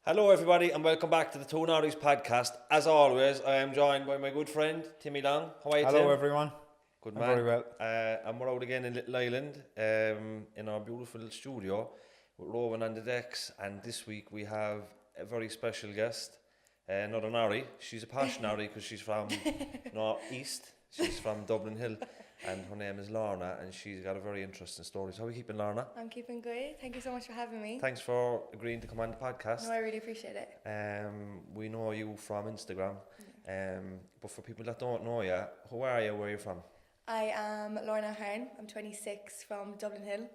Hello everybody and welcome back to the Two Norries podcast. As always, I am joined by my good friend Timmy Long. How are you, Hello Tim? everyone. Good I'm man. very well. And we're out again in Little Island in our beautiful studio with Rowan on the decks. And this week we have a very special guest, another Norrie. She's a posh Norrie because she's from North East. She's from Dublin Hill. And her name is Lorna, and she's got a very interesting story. So how are we keeping, Lorna? I'm keeping good. Thank you so much for having me. Thanks for agreeing to come on the podcast. No, I really appreciate it. We know you from Instagram, but for people that don't know you, who are you, where are you from? I am Lorna Ahern. I'm 26 from Dublin Hill.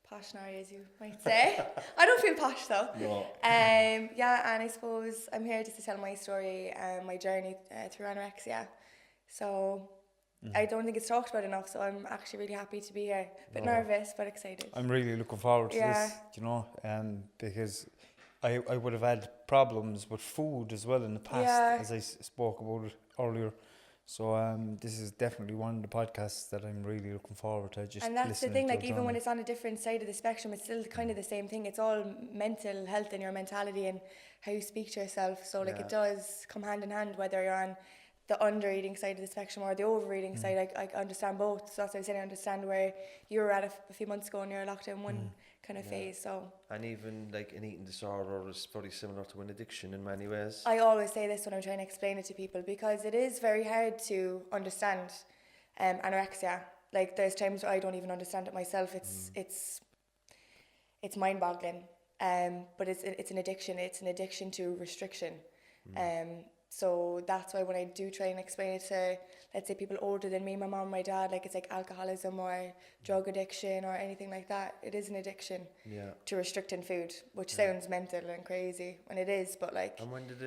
Posh Norrie, as you might say. I don't feel posh though. No. Yeah, and I suppose I'm here just to tell my story and my journey through anorexia. So I don't think it's talked about enough, so I'm actually really happy to be here. A bit nervous, but excited. I'm really looking forward to this, because I would have had problems with food as well in the past, as I spoke about it earlier. So this is definitely one of the podcasts that I'm really looking forward to. And that's the thing, like even when it's on a different side of the spectrum, it's still kind of the same thing. It's all mental health and your mentality and how you speak to yourself. So like it does come hand in hand, whether you're on the under-eating side of the spectrum or the over-eating side. I understand both. So that's what I was saying. I understand where you were at a few months ago and you're locked in one kind of phase. So. And even like an eating disorder is probably similar to an addiction in many ways. I always say this when I'm trying to explain it to people because it is very hard to understand anorexia. Like there's times where I don't even understand it myself. It's mind-boggling. But it's an addiction. It's an addiction to restriction. So that's why when I do try and explain it to, let's say, people older than me, my mom, my dad, like it's like alcoholism or drug addiction or anything like that. It is an addiction to restricting food, which sounds mental and crazy, and it is, but like... And when did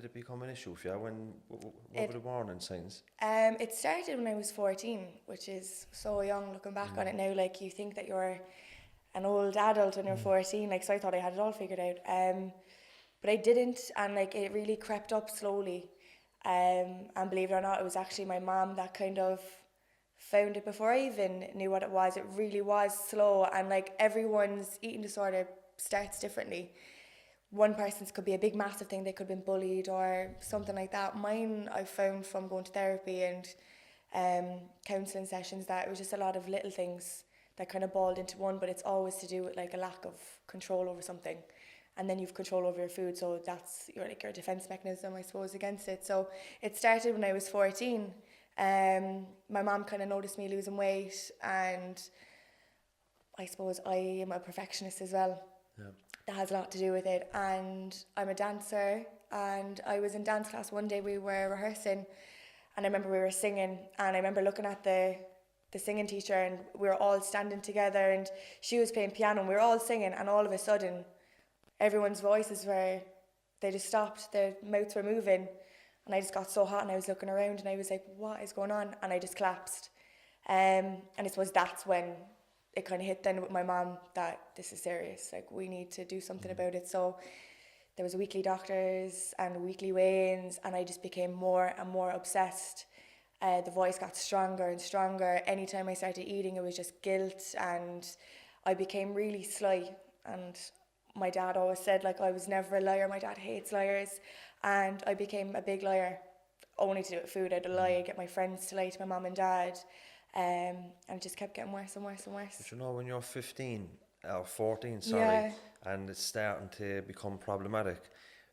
it become an issue for you? What were the warning signs? It started when I was 14, which is so young looking back on it now. Like you think that you're an old adult when you're 14, like so I thought I had it all figured out. But I didn't, and like it really crept up slowly. And believe it or not, it was actually my mom that kind of found it before I even knew what it was. It really was slow, and like everyone's eating disorder starts differently. One person's could be a big massive thing, they could have been bullied or something like that. Mine I found from going to therapy and counselling sessions that it was just a lot of little things that kind of balled into one, but it's always to do with like a lack of control over something. And then you've control over your food, so that's your defense mechanism, I suppose, against it. So it started when I was 14. My mom kind of noticed me losing weight, and I suppose I am a perfectionist as well. Yeah. That has a lot to do with it. And I'm a dancer, and I was in dance class one day. We were rehearsing, and I remember we were singing, and I remember looking at the singing teacher, and we were all standing together, and she was playing piano, and we were all singing, and all of a sudden everyone's voices they just stopped, their mouths were moving, and I just got so hot, and I was looking around, and I was like, what is going on? And I just collapsed. And I suppose that's when it kind of hit then with my mom that this is serious, like we need to do something about it. So there was weekly doctors and weekly weigh-ins, and I just became more and more obsessed. The voice got stronger and stronger. Anytime I started eating, it was just guilt, and I became really sly. And my dad always said, like, I was never a liar. My dad hates liars. And I became a big liar, only to do with food. I'd lie, I'd get my friends to lie to my mum and dad. And it just kept getting worse and worse and worse. But you know, when you're 15, or 14, sorry, and it's starting to become problematic,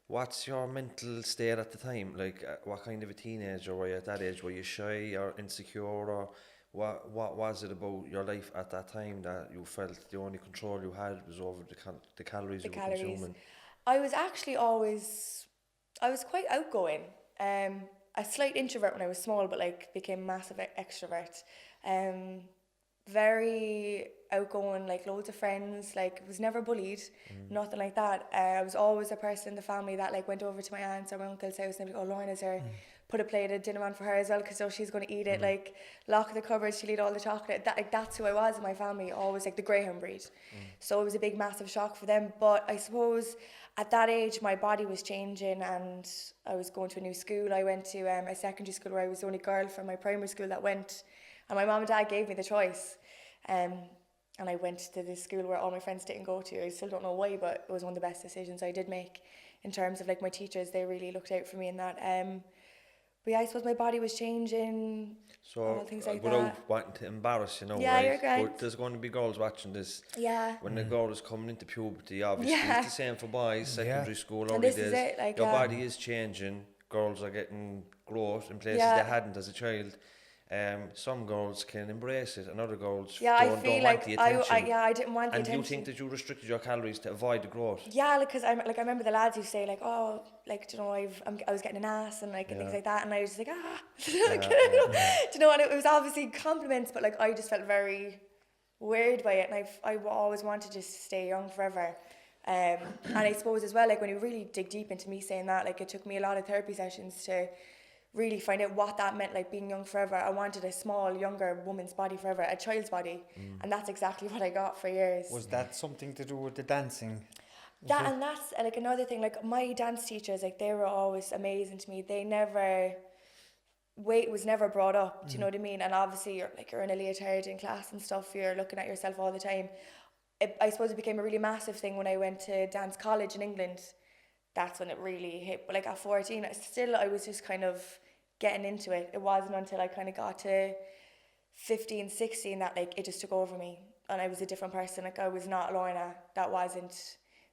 what's your mental state at the time? Like, what kind of a teenager were you at that age? Were you shy or insecure, or what was it about your life at that time that you felt the only control you had was over the calories you were consuming? I was actually I was quite outgoing. A slight introvert when I was small, but like became massive extrovert. Very outgoing, like loads of friends, like was never bullied, nothing like that. I was always a person in the family that like went over to my aunt's or my uncle's house and they'd be like, oh, Lorna's here. Put a plate of dinner on for her as well because she's going to eat it. Like lock the cupboards, she'll eat all the chocolate. That's who I was in my family, always like the greyhound breed. So it was a big massive shock for them. But I suppose at that age my body was changing and I was going to a new school. I went to a secondary school where I was the only girl from my primary school that went, and my mum and dad gave me the choice. And and I went to the school where all my friends didn't go to. I still don't know why, but it was one of the best decisions I did make in terms of like my teachers. They really looked out for me in that. But yeah, I suppose my body was changing, all things like without that. wanting to embarrass you, Yeah, right? you're grand. But there's going to be girls watching this. Yeah. When the girl is coming into puberty, obviously it's the same for boys, secondary school, And early this days. is it, like, your body is changing. Girls are getting growth in places they hadn't as a child. Some girls can embrace it, and other girls don't want the attention. I didn't want the and attention. you think that you restricted your calories to avoid the growth? Yeah, because I remember the lads who say like, oh, like, do you know, I was getting an ass and like and things like that, and I was just like, do you know, and it was obviously compliments, but like I just felt very weird by it, and I always wanted to stay young forever. And I suppose as well, like when you really dig deep into me saying that, like it took me a lot of therapy sessions to really find out what that meant, like being young forever. I wanted a small, younger woman's body forever, a child's body, and that's exactly what I got for years. Was that something to do with the dancing? And that's like another thing, like my dance teachers, like they were always amazing to me. They never, weight was never brought up, do you know what I mean? And obviously you're in a leotard in class and stuff, you're looking at yourself all the time. I suppose it became a really massive thing when I went to dance college in England. That's when it really hit. But like at 14, I was just kind of getting into it. It wasn't until I kind of got to 15, 16 that like it just took over me, and I was a different person. Like I was not Lorna. That wasn't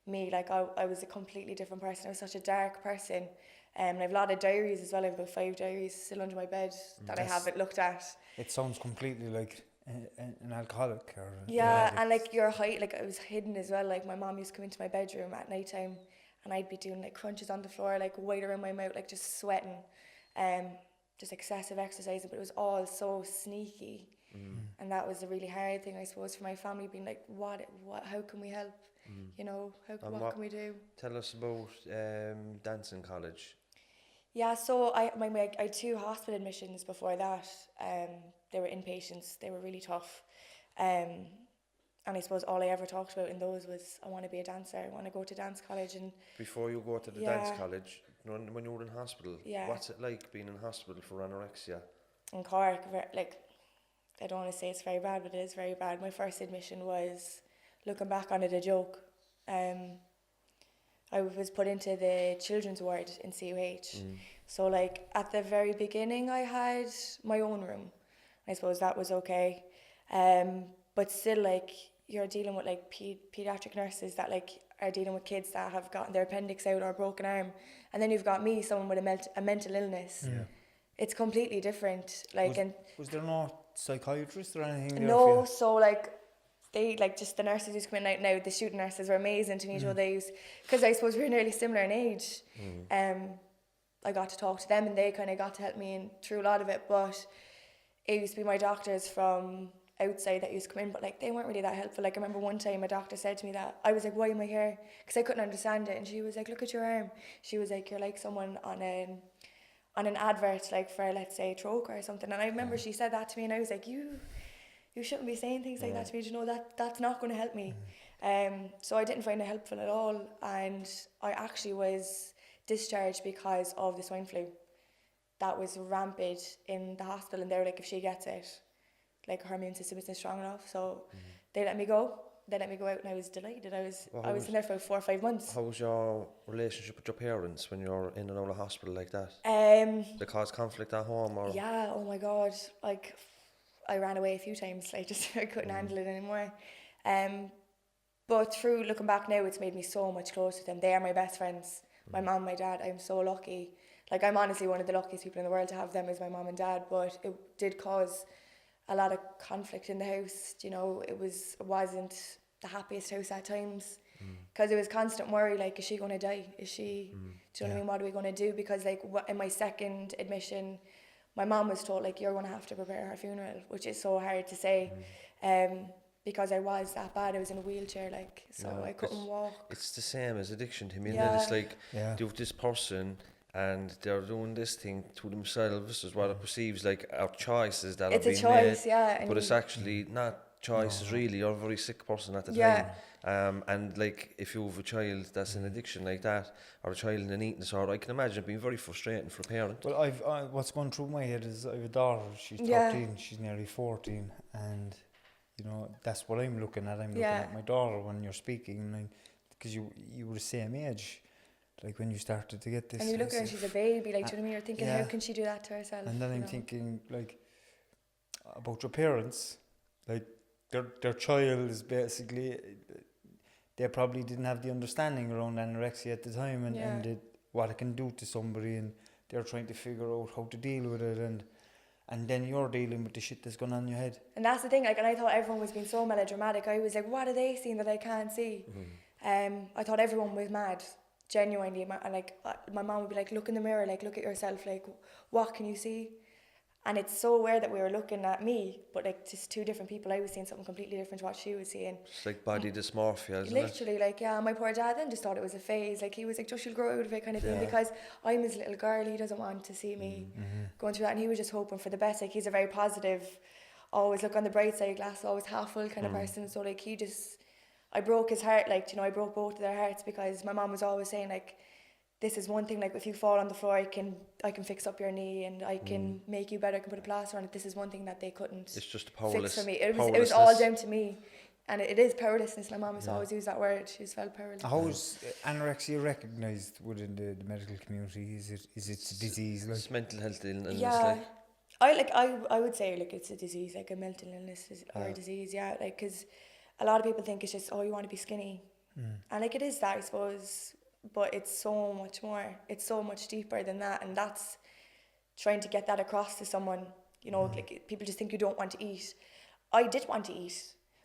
me. Like I was a completely different person. I was such a dark person. And I have a lot of diaries as well. I have about 5 diaries still under my bed that I haven't looked at. It sounds completely like an alcoholic or and like your height, like I was hidden as well. Like my mom used to come into my bedroom at night time, and I'd be doing like crunches on the floor, like white around my mouth, like just sweating, just excessive exercising, but it was all so sneaky. And that was a really hard thing, I suppose, for my family, being like, what, how can we help? You know, what can we do? Tell us about dancing college. Yeah, so I had 2 hospital admissions before that. They were inpatients. They were really tough. And I suppose all I ever talked about in those was, I want to be a dancer. I want to go to dance college. And before you go to the dance college, when you were in hospital, what's it like being in hospital for anorexia? In Cork, like, I don't want to say it's very bad, but it is very bad. My first admission was, looking back on it, a joke. I was put into the children's ward in CUH. So like at the very beginning I had my own room. I suppose that was okay. But still, like, you're dealing with like pediatric nurses that like are dealing with kids that have gotten their appendix out or a broken arm. And then you've got me, someone with a mental illness. Yeah. It's completely different. Like, was there no psychiatrist or anything? No, so like they, like, just the nurses who's coming out now, the student nurses were amazing to me. Because I suppose we were nearly similar in age. I got to talk to them, and they kind of got to help me through a lot of it. But it used to be my doctors from outside that used to come in, but like they weren't really that helpful. Like I remember one time a doctor said to me that, I was like, why am I here? Because I couldn't understand it. And she was like, look at your arm. She was like, you're like someone on an advert, like for, let's say, Troker or something. And I remember she said that to me, and I was like, you shouldn't be saying things like that to me. You know, that's not going to help me. So I didn't find it helpful at all. And I actually was discharged because of the swine flu that was rampant in the hospital, and they were like, if she gets it, like, her immune system isn't strong enough. So they let me go. They let me go out, and I was delighted. I was in there for 4 or 5 months. How was your relationship with your parents when you're in and out of hospital like that? Did it cause conflict at home? Or? Yeah, oh my God. Like, I ran away a few times. Like, just I couldn't handle it anymore. But through looking back now, it's made me so much closer to them. They are my best friends. My mom, my dad. I'm so lucky. Like, I'm honestly one of the luckiest people in the world to have them as my mom and dad. But it did cause a lot of conflict in the house. You know, it wasn't the happiest house at times, because it was constant worry, like, is she going to die? Is she, do you know what I mean? What are we going to do? Because like in my second admission, my mom was told, like, you're going to have to prepare her funeral, which is so hard to say, because I was that bad. I was in a wheelchair, like, so I couldn't walk. It's the same as addiction to me. It's like, you have this person, and they're doing this thing to themselves, is what it perceives like our choices that are being made. It's a choice, but it's actually not choices, really. You're a very sick person at the time. And like, if you have a child that's in addiction like that, or a child in an eating disorder, I can imagine it being very frustrating for a parent. Well, what's going through my head is I have a daughter. She's 13, she's nearly 14, and you know, that's what I'm looking at. I'm looking at my daughter when you're speaking, because you were the same age, like when you started to get this. And you look at her and she's a baby, like, do you know what I mean? You're thinking, how can she do that to herself? And then I'm thinking, like, about your parents, like, their child is basically, they probably didn't have the understanding around anorexia at the time, and what it can do to somebody, and they're trying to figure out how to deal with it, and then you're dealing with the shit that's going on in your head. And that's the thing, like, and I thought everyone was being so melodramatic. I was like, what are they seeing that I can't see? I thought everyone was mad, genuinely. And like, my mom would be like, look in the mirror, like, look at yourself, like, what can you see? And it's so weird that we were looking at me, but like just two different people. I was seeing something completely different to what she was seeing. It's like body dysmorphia, isn't Literally, it? like, my poor dad then just thought it was a phase. Like, he was like, just you'll grow out of it kind of thing, because I'm his little girl. He doesn't want to see me going through that, and he was just hoping for the best. Like, he's a very positive, always look on the bright side, glass always half full kind of person. So like, I broke his heart. Like, you know, I broke both of their hearts, because my mom was always saying, like, this is one thing, like, if you fall on the floor, I can fix up your knee, and I can make you better, I can put a plaster on it. This is one thing that they couldn't It's just fix for me. It was all down to me. And it is powerlessness. My mom has always used that word. She's felt powerless. How is anorexia recognised within the medical community? Is it a disease? Like? It's mental health illness. Yeah. I would say, like, it's a disease, like a mental illness or a disease, like, because a lot of people think it's just, you want to be skinny. And like, it is that, I suppose, but it's so much more. It's so much deeper than that, and that's trying to get that across to someone. You know, like, people just think you don't want to eat. I did want to eat,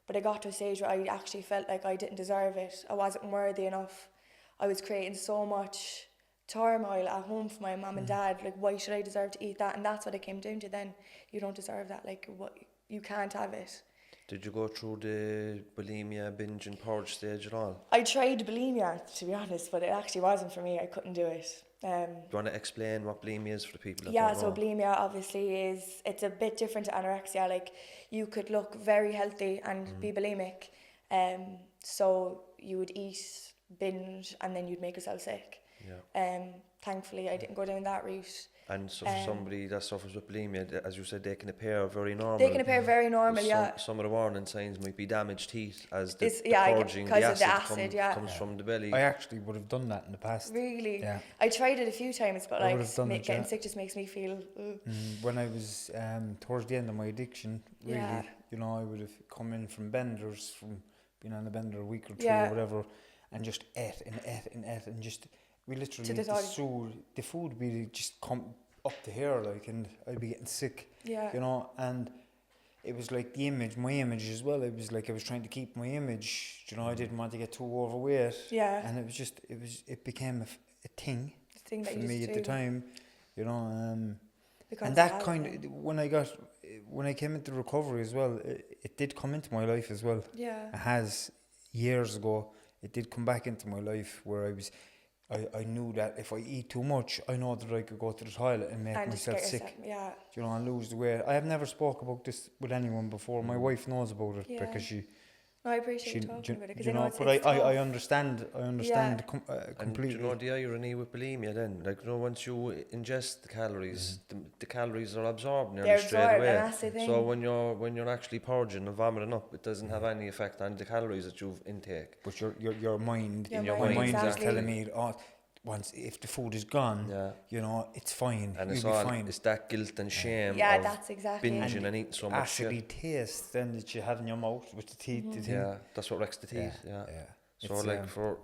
but I got to a stage where I actually felt like I didn't deserve it. I wasn't worthy enough. I was creating so much turmoil at home for my mum and dad. Like, why should I deserve to eat that? And that's what it came down to then. You don't deserve that. Like, what, you can't have it. Did you go through the bulimia, binge and purge stage at all? I tried bulimia, to be honest, but it actually wasn't for me. I couldn't do it. Do you want to explain what bulimia is for the people that Yeah, don't so know? bulimia obviously it's a bit different to anorexia. Like, you could look very healthy and be bulimic. So you would eat, binge, and then you'd make yourself sick. Yeah. Thankfully, I didn't go down that route. And so for somebody that suffers with bulimia, as you said, they can appear very normal. They can appear very normal, Some of the warning signs might be damaged teeth, as the purging, because the of acid, the acid, comes from the belly. I actually would have done that in the past. Really? Yeah. I tried it a few times, but like, getting it, sick just makes me feel... When I was towards the end of my addiction, really, you know, I would have come in from benders, from being on a bender a week or two or whatever, and just ate and just... We literally, the food would be just come up to here, like, and I'd be getting sick, you know, and it was like my image as well. It was like I was trying to keep my image, you know, I didn't want to get too overweight, and it became a thing for me at the time, you know, and that kind of, when I came into recovery as well, it did come into my life as well. It has, years ago, it did come back into my life, where I knew that if I eat too much, I know that I could go to the toilet and make myself sick. You know, and lose the weight. I have never spoke about this with anyone before. My wife knows about it because she... I appreciate talking about it, because you know, but I understand completely. And do you know the irony with bulimia then? Like, you know, once you ingest the calories, the calories are absorbed nearly straight away. And that's the thing. So when you're actually purging and vomiting up, it doesn't have any effect on the calories that you've intake. But your mind, your mind is exactly. telling me, if the food is gone, you know, it's fine. And it's that guilt and shame of that's exactly binging and eating so much acidy shit. Taste then that you have in your mouth with the teeth. Yeah, that's what wrecks the teeth. Yeah. So it's, like for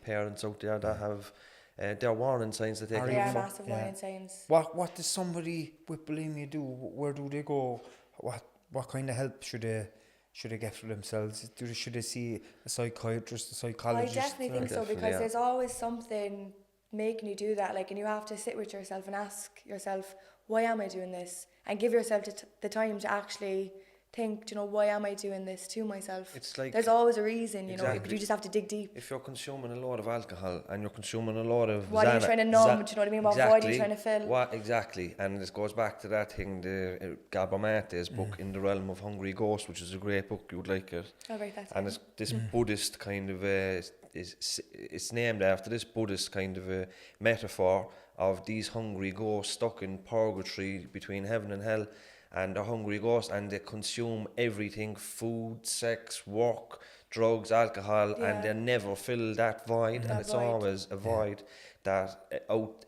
parents out there that have there are warning signs that they can look for. Massive warning signs. What does somebody with bulimia do? Where do they go? What kind of help should they get for themselves? Should they see a psychiatrist, a psychologist? I definitely think so, because there's always something making you do that. Like, and you have to sit with yourself and ask yourself, why am I doing this? And give yourself the time to actually think, you know, why am I doing this to myself? It's like, there's always a reason, you know, but you just have to dig deep. If you're consuming a lot of alcohol and you're consuming a lot of what are you trying to numb? Do you know what I mean? What void are you trying to fill? Exactly. And this goes back to that thing, the Gabor Mate's book, In the Realm of Hungry Ghosts, which is a great book. You would like it. Oh, right, that's and it's this Buddhist kind of it's named after this Buddhist kind of a metaphor of these hungry ghosts stuck in purgatory between heaven and hell. and they're hungry ghosts, and they consume everything: food, sex, work, drugs, alcohol, and they never fill that void, and it's always a void that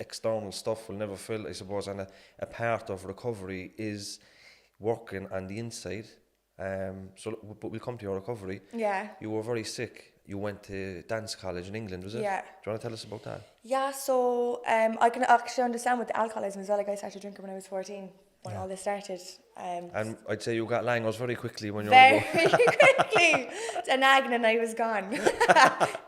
external stuff will never fill, I suppose. And a part of recovery is working on the inside. But we'll come to your recovery. Yeah. You were very sick. You went to dance college in England, was it? Yeah. Do you want to tell us about that? Yeah, so I can actually understand with the alcoholism as well. Like, I started drinking when I was 14, when all this started. And I'd say you got langos very quickly when you were very quickly. A nagging and I was gone.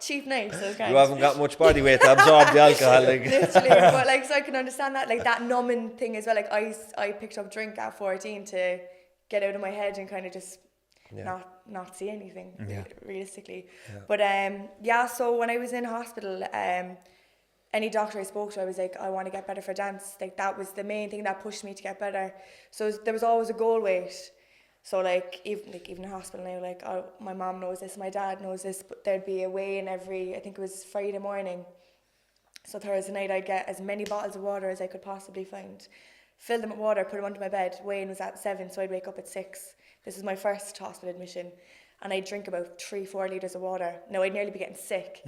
Cheap night, so you haven't got much body weight to absorb the alcohol. Like. Literally, but like, so I can understand that, like that numbing thing as well. Like I picked up drink at 14 to get out of my head and kind of just not see anything realistically. But so when I was in hospital, any doctor I spoke to, I was like, I want to get better for dance. Like, that was the main thing that pushed me to get better. So there was always a goal weight. So like even in hospital now, like my mom knows this, my dad knows this, but there'd be a weigh-in every, I think it was Friday morning. So Thursday night I'd get as many bottles of water as I could possibly find, fill them with water, put them under my bed. Weigh-in was at 7, so I'd wake up at 6. This was my first hospital admission, and I'd drink about 3-4 litres of water. Now I'd nearly be getting sick.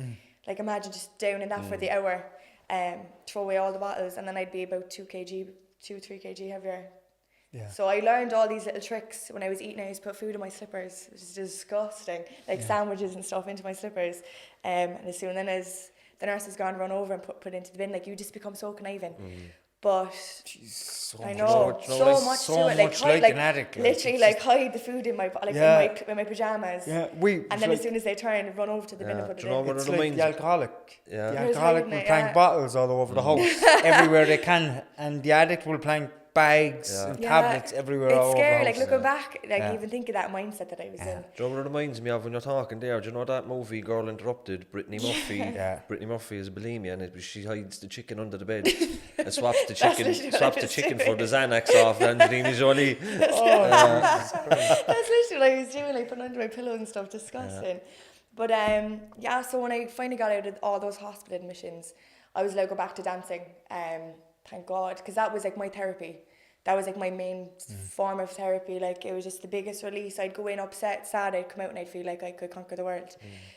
Like, imagine just downing that for the hour, throw away all the bottles, and then I'd be about 2-3 kg heavier. Yeah. So I learned all these little tricks when I was eating. I used to put food in my slippers, which is disgusting, like sandwiches and stuff into my slippers. And as soon as the nurse has gone, run over and put it into the bin, like, you just become so conniving. But I know so much to it, like an addict, literally, like hide the food in my in my pajamas. Yeah, and then as soon as they turn, run over to the bin and put it in. It's like the alcoholic. Yeah. The alcoholic will plank bottles all over the house, everywhere they can, and the addict will plank bags and tablets everywhere. It's scary, like looking back, like even think of that mindset that I was in. Do you know what it reminds me of when you're talking there? Do you know that movie Girl Interrupted? Brittany Murphy. Brittany Murphy is bulimia, and she hides the chicken under the bed and swaps the chicken for the Xanax off Angelina Jolie. That's literally what I was doing, like putting under my pillow and stuff. Disgusting. But so when I finally got out of all those hospital admissions, I was allowed to go back to dancing. Thank God, because that was like my therapy. That was like my main form of therapy. Like, it was just the biggest release. I'd go in upset, sad, I'd come out and I'd feel like I could conquer the world.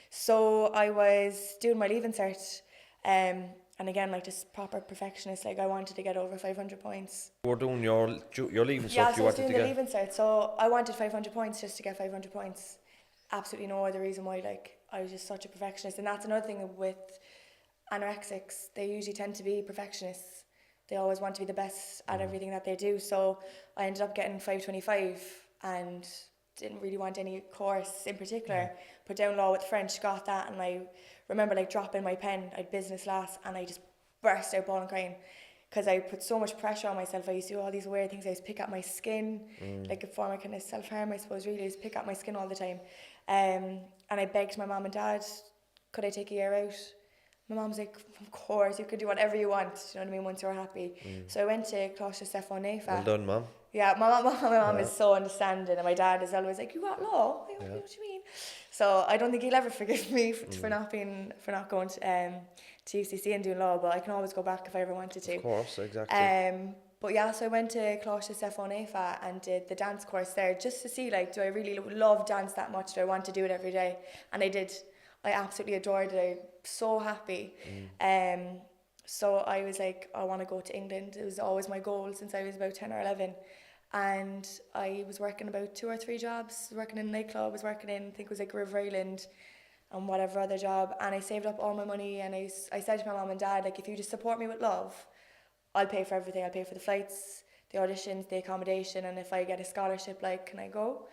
So I was doing my leaving cert, and again, like, just proper perfectionist. Like, I wanted to get over 500 points. You were doing your leaving cert. Yeah, so I was doing the leaving cert. So I wanted 500 points just to get 500 points. Absolutely no other reason why. Like, I was just such a perfectionist. And that's another thing with anorexics. They usually tend to be perfectionists. They always want to be the best at everything that they do. So I ended up getting 525 and didn't really want any course in particular. Put down law with French, got that, and I remember like dropping my pen. I had business last, and I just burst out bawling crying because I put so much pressure on myself. I used to do all these weird things. I used to pick at my skin, like a form of kind of self-harm, I suppose, really. I used to pick at my skin all the time. And I begged my mum and dad, could I take a year out? My mom's like, of course, you could do whatever you want, you know what I mean, once you're happy. So I went to Cláiste Stefan Nefa. Well done, Mum. Yeah, my mom is so understanding, and my dad is always like, you got law? I don't know what you mean. So I don't think he'll ever forgive me for not going to UCC and doing law, but I can always go back if I ever wanted to. Of course, exactly. But yeah, so I went to Cláiste Stefan Nefa and did the dance course there just to see, like, do I really love dance that much? Do I want to do it every day? And I did. I absolutely adored it. I'm so happy. So I was like, I want to go to England. It was always my goal since I was about 10 or 11. And I was working about 2 or 3 jobs, working in a nightclub, I was working in, I think it was like River Island and whatever other job. And I saved up all my money, and I said to my mum and dad, like, if you just support me with love, I'll pay for everything. I'll pay for the flights, the auditions, the accommodation, and if I get a scholarship, like, can I go?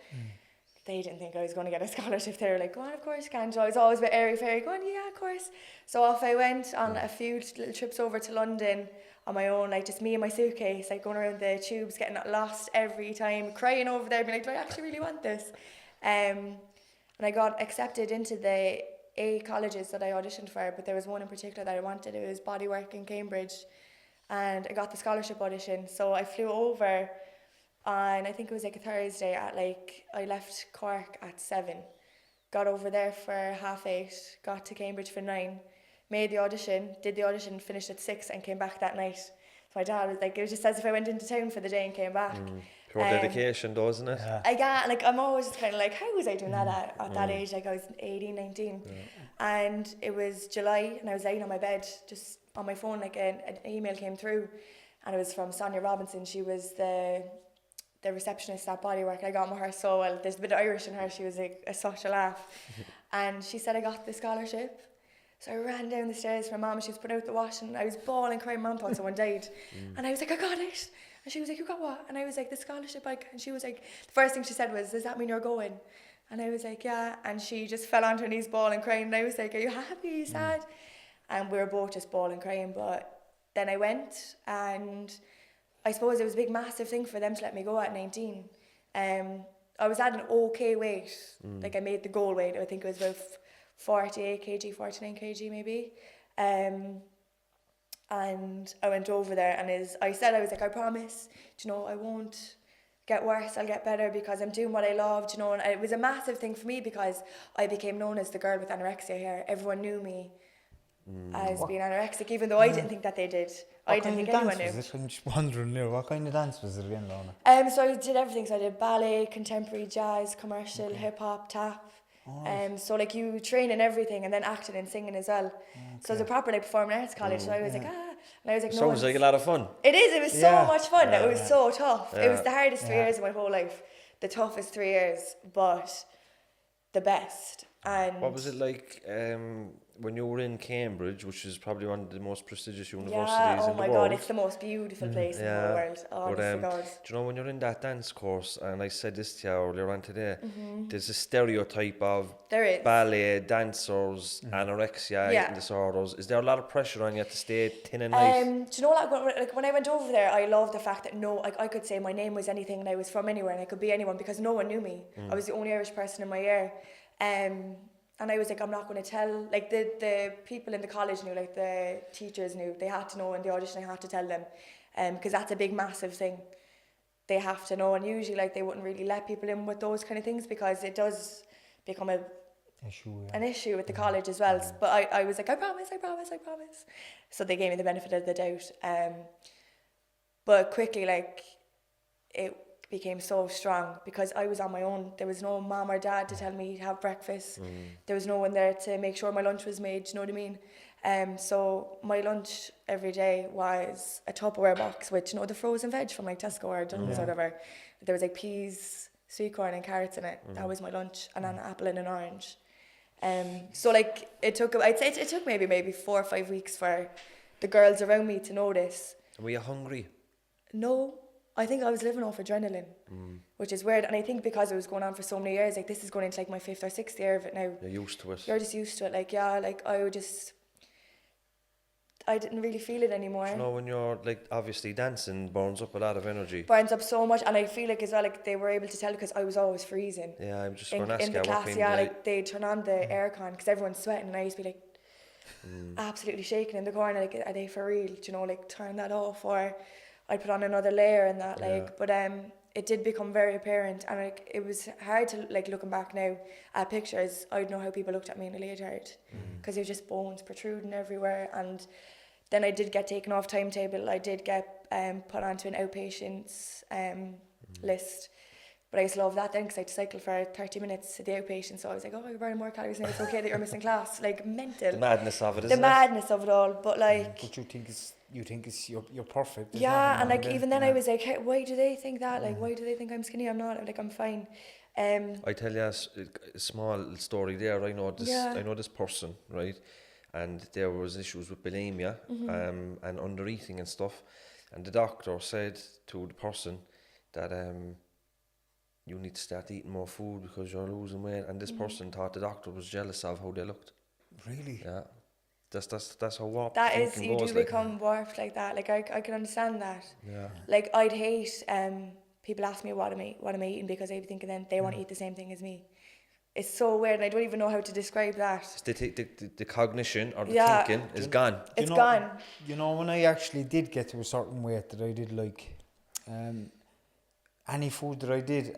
They didn't think I was going to get a scholarship. They were like, go on, of course you can. So I was always a bit airy-fairy, going, yeah, of course. So off I went on a few little trips over to London on my own, like just me and my suitcase, like going around the tubes, getting lost every time, crying over there, being like, do I actually really want this? And I got accepted into the A colleges that I auditioned for, but there was one in particular that I wanted. It was Bodywork in Cambridge, and I got the scholarship audition. So I flew over on, I think it was like a Thursday at like, I left Cork at 7, got over there for 8:30, got to Cambridge for 9, made the audition, did the audition, finished at 6 and came back that night. So my dad was like, it was just as if I went into town for the day and came back. Pure dedication, though, isn't it? Yeah. I got, like, I'm always just kind of like, how was I doing that at that age? Like, I was 18, 19. And it was July, and I was laying on my bed, just on my phone, like, an email came through, and it was from Sonia Robinson. She was the receptionist at Bodywork. I got on with her so well. There's a bit of Irish in her. She was such a laugh. And she said I got the scholarship. So I ran down the stairs for Mum. She was putting out the washing, and I was bawling, crying. Mum thought someone died. And I was like, I got it. And she was like, you got what? And I was like, the scholarship. And she was like, the first thing she said was, does that mean you're going? And I was like, yeah. And she just fell onto her knees, bawling, crying. And I was like, are you happy? Are you sad? And we were both just bawling, crying. But then I went, and I suppose it was a big, massive thing for them to let me go at 19. I was at an okay weight. Like, I made the goal weight. I think it was about 48 kg, 49 kg maybe. And I went over there, and I said, I was like, I promise, I won't get worse, I'll get better, because I'm doing what I love, and it was a massive thing for me, because I became known as the girl with anorexia here. Everyone knew me as being anorexic, even though I didn't think that they did. I didn't think anyone knew. I'm just wondering now, what kind of dance was it again, Lorna? So I did everything. So I did ballet, contemporary, jazz, commercial, hip hop, tap. So like, you train in everything, and then acting and singing as well. So it was a proper like performing arts college. So I was like, and I was like, no. Sounds like a lot of fun. It is. It was so much fun. It was so tough. It was the hardest 3 years of my whole life. The toughest 3 years, but the best. And what was it like when you were in Cambridge, which is probably one of the most prestigious universities in the world? Oh my God, it's the most beautiful place in the whole world. Honest to God. Do you know, when you're in that dance course, and I said this to you earlier on today, there's a stereotype of ballet dancers, anorexia, eating disorders. Is there a lot of pressure on you to stay thin and light? Do you know, like when I went over there, I loved the fact that I could say my name was anything, and I was from anywhere, and I could be anyone, because no one knew me. I was the only Irish person in my year. And I was like, I'm not going to tell, like the people in the college knew, like the teachers knew, they had to know in the audition, I had to tell them, because that's a big, massive thing. They have to know, and usually like they wouldn't really let people in with those kind of things, because it does become an issue with the college as well. But I was like, I promise. So they gave me the benefit of the doubt. But quickly, like, it became so strong, because I was on my own. There was no mom or dad to tell me to have breakfast. There was no one there to make sure my lunch was made, you know what I mean? So my lunch every day was a Tupperware box with, the frozen veg from like Tesco or Dunnes or whatever. There was like peas, sweet corn and carrots in it. That was my lunch, and an apple and an orange. So like, I'd say it took maybe 4 or 5 weeks for the girls around me to notice. Were you hungry? No. I think I was living off adrenaline, which is weird. And I think because it was going on for so many years, like, this is going into like my 5th or 6th year of it now. You're used to it. You're just used to it. Like, like I didn't really feel it anymore. You know, when you're like, obviously dancing burns up a lot of energy. Burns up so much, and I feel like as well, like, they were able to tell, because I was always freezing. Yeah, I'm just going to ask in you the class, like, they'd turn on the aircon because everyone's sweating, and I used to be like absolutely shaking in the corner, like, are they for real? Like, turn that off, or I'd put on another layer and that, like, but it did become very apparent, and like, it was hard to, like, looking back now at pictures, I'd know how people looked at me in a leotard, because there were just bones protruding everywhere. And then I did get taken off timetable. I did get put onto an outpatients list, but I used to love that then, because I had to cycle for 30 minutes to the outpatient, so I was like, oh, you're burning more calories now, it's okay that you're missing class. Like, mental. The madness of it, isn't it? The madness of it all, but like... But you think you're perfect. Yeah, and like, even then I was like, hey, why do they think that? Like, why do they think I'm skinny? I'm not. Like, I'm fine. I tell you a small story there. I know this person, right? And there was issues with bulimia and undereating and stuff. And the doctor said to the person that you need to start eating more food because you're losing weight. And this person thought the doctor was jealous of how they looked. Really? Yeah. That's how warped that is, thinking you goes, do become warped like that. Like, I can understand that. Yeah. Like, I'd hate people ask me what am I eating, because I'd be thinking then they want to eat the same thing as me. It's so weird, and I don't even know how to describe that. The cognition or the thinking is gone. It's gone. You know, when I actually did get to a certain weight that I did like, any food that I did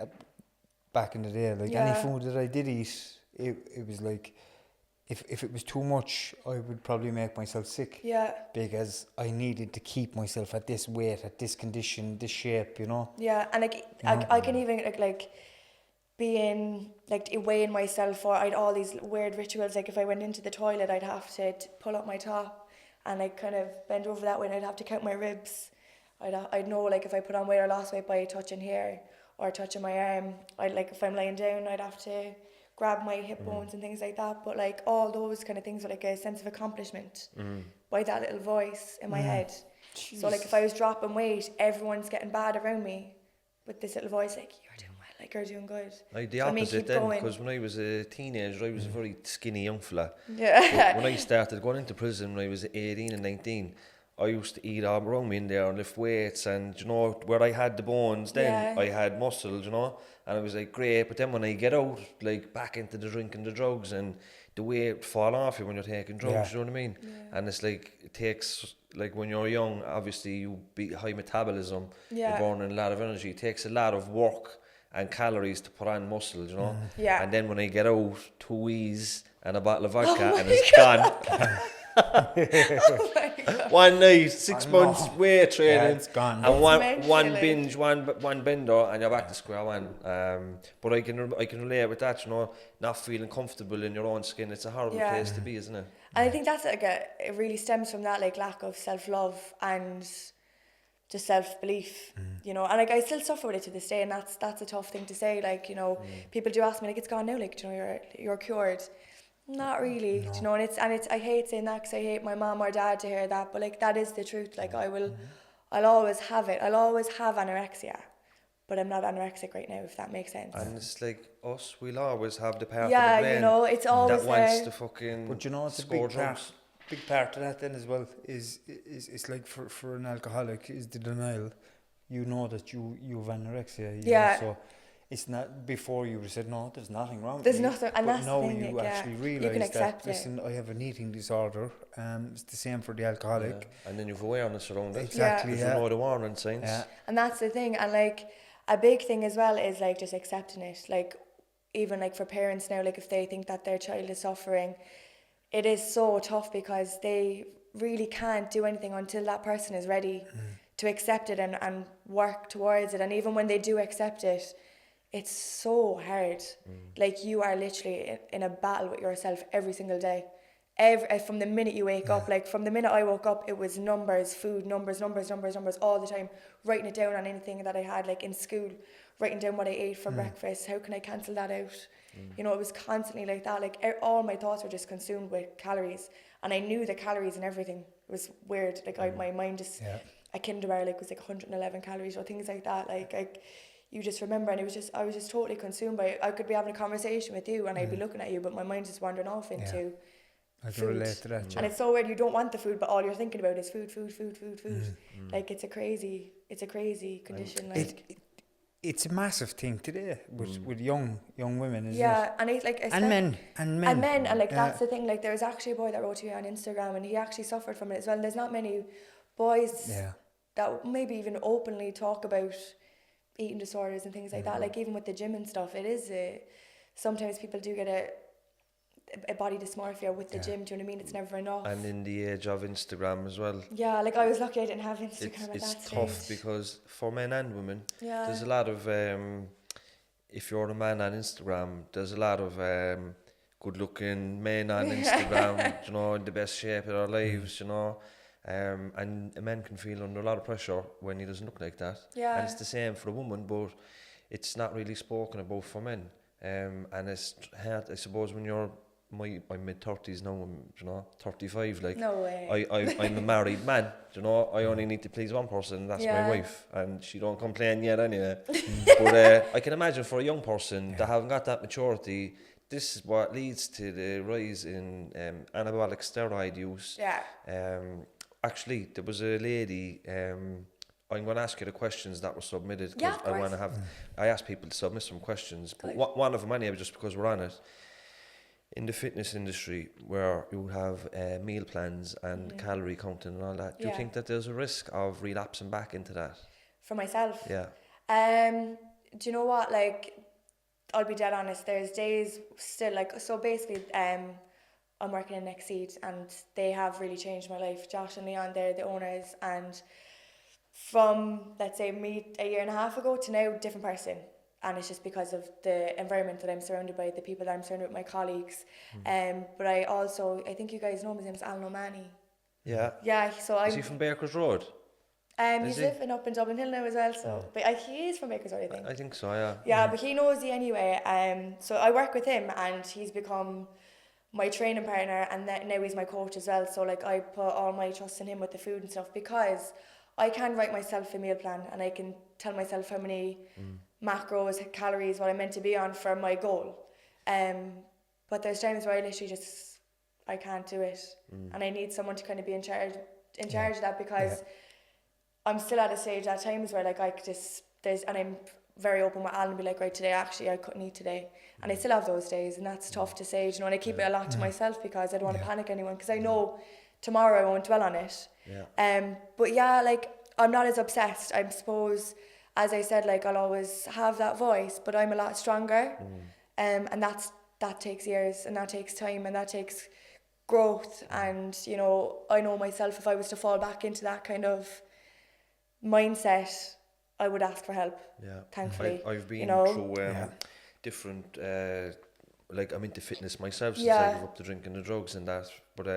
back in the day, like any food that I did eat, it was like, if it was too much, I would probably make myself sick. Yeah. Because I needed to keep myself at this weight, at this condition, this shape, you know. Yeah, and like I can even like being like weighing myself, or I'd all these weird rituals. Like if I went into the toilet, I'd have to pull up my top and like kind of bend over that way, and I'd have to count my ribs. I'd know like if I put on weight or lost weight by touching here or touching my arm. I'd like if I'm laying down, I'd have to grab my hip bones and things like that. But like all those kind of things were like a sense of accomplishment by that little voice in my head. Jeez. So like if I was dropping weight, everyone's getting bad around me, but this little voice like, you're doing well, like you're doing good. I had the So opposite then, going. because when I was a teenager, I was a very skinny young fella. Yeah. But when I started going into prison when I was 18 and 19, I used to eat all around me in there and lift weights, and you know, where I had the bones then, I had muscles, you know, and I was like, great. But then when I get out, like back into the drinking, the drugs, and the weight fall off you when you're taking drugs, you know what I mean? Yeah. And it's like, it takes, like when you're young, obviously you be high metabolism, you're burning a lot of energy. It takes a lot of work and calories to put on muscle, you know? Yeah. And then when I get out, 2 wheeze and a bottle of vodka and it's gone. Oh my God. 1 night, 6 months weight training, it's gone. and It's one mentally. binge, one bender, and you're back to square one. But I can relate with that, you know, not feeling comfortable in your own skin. It's a horrible place to be, isn't it? And I think that's like it really stems from that like lack of self-love and just self-belief, you know. And like I still suffer with it to this day, and that's a tough thing to say. Like, you know, people do ask me like, it's gone now, like, you know, you're cured. Not really, you know. And it's I hate saying that because I hate my mom or dad to hear that, but like that is the truth. Like I'll always have it. I'll always have anorexia, but I'm not anorexic right now, if that makes sense. And it's like us, we'll always have the part of Yeah, the brain you know, it's always that wants there. to fucking But you know, it's a score big part. drugs. Big part of that then as well is it's like for an alcoholic is the denial. You know that you have anorexia. You know, so it's not before you said no. There's nothing wrong. There's with me. nothing, and but that's now the thing. you Like, actually you realise can accept that. Listen, I have an eating disorder. It's the same for the alcoholic. Yeah. And then you've awareness around it. Exactly. Because you know the warning signs. Yeah. And that's the thing. And like a big thing as well is like just accepting it. Like even like for parents now, like if they think that their child is suffering, it is so tough because they really can't do anything until that person is ready to accept it and work towards it. And even when they do accept it, it's so hard. Like you are literally in a battle with yourself every single day. From the minute you wake up, like from the minute I woke up, it was numbers, food, numbers all the time. Writing it down on anything that I had, like in school, writing down what I ate for breakfast. How can I cancel that out? You know, it was constantly like that. Like all my thoughts were just consumed with calories, and I knew the calories and everything. It was weird. Like my mind just a Kinder Bar like was like 111 calories or things like that. Like you just remember, and I was just totally consumed by it. I could be having a conversation with you, and I'd be looking at you, but my mind's just wandering off into. I can food. relate to that. And it's so weird. You don't want the food, but all you're thinking about is food. Like it's a crazy condition. Like it's a massive thing today with young women, isn't it? yeah, and it's like And men. and like that's the thing. Like there was actually a boy that wrote to me on Instagram, and he actually suffered from it as well. And there's not many boys that maybe even openly talk about eating disorders and things like that. Like even with the gym and stuff, it is sometimes people do get a body dysmorphia with the gym. Do you know what I mean? It's never enough. And in the age of Instagram as well. Yeah, like I was lucky I didn't have Instagram at that It's tough stage. because for men and women, Yeah. there's a lot of if you're a man on Instagram, there's a lot of good-looking men on Instagram, you know, in the best shape of their lives, you know. And a man can feel under a lot of pressure when he doesn't look like that. Yeah. And it's the same for a woman, but it's not really spoken about for men. And it's hard, I suppose, when you're I'm mid-30s now, you know, 35, like. No way. I'm a married man, you know, I only need to please one person, that's my wife, and she don't complain yet anyway. But I can imagine for a young person that haven't got that maturity, this is what leads to the rise in anabolic steroid use. Yeah. Actually, there was a lady, I'm going to ask you the questions that were submitted, Yeah, because of I want to course. I asked people to submit some questions, but Good. one of them anyway, just because we're on it. In the fitness industry, where you have meal plans and calorie counting and all that, do you think that there's a risk of relapsing back into that? For myself? Yeah. Do you know what, like, I'll be dead honest, there's days still, like, so basically, I I'm working in Exceed, and they have really changed my life. Josh and Leon, they're the owners, and from, let's say, me a year and a half ago to now, different person. And it's just because of the environment that I'm surrounded by, the people that I'm surrounded with, my colleagues. But I think you guys know him, his name's Alan O'Mahony. Yeah. Yeah, so Is he from Baker's Road? he's living up in Dublin Hill now as well, so but he is from Baker's Road, I think. I think so, yeah. Yeah, but he knows you anyway. So I work with him, and he's become my training partner, and now he's my coach as well. So like I put all my trust in him with the food and stuff, because I can write myself a meal plan, and I can tell myself how many macros, calories, what I'm meant to be on for my goal. But there's times where I literally I can't do it, and I need someone to kind of be in charge of that, because I'm still at a stage at times where like and I'm very open with Alan and be like, right, today actually I couldn't eat today, and I still have those days, and that's tough to say, and I keep it a lot to myself, because I don't want to panic anyone, because I know tomorrow I won't dwell on it. But yeah, like I'm not as obsessed. I suppose, as I said, like I'll always have that voice, but I'm a lot stronger, and that takes years, and that takes time, and that takes growth. And I know myself, if I was to fall back into that kind of mindset, I would ask for help. Thankfully, I've been through different like I'm into fitness myself since I gave up the drinking and the drugs and that, but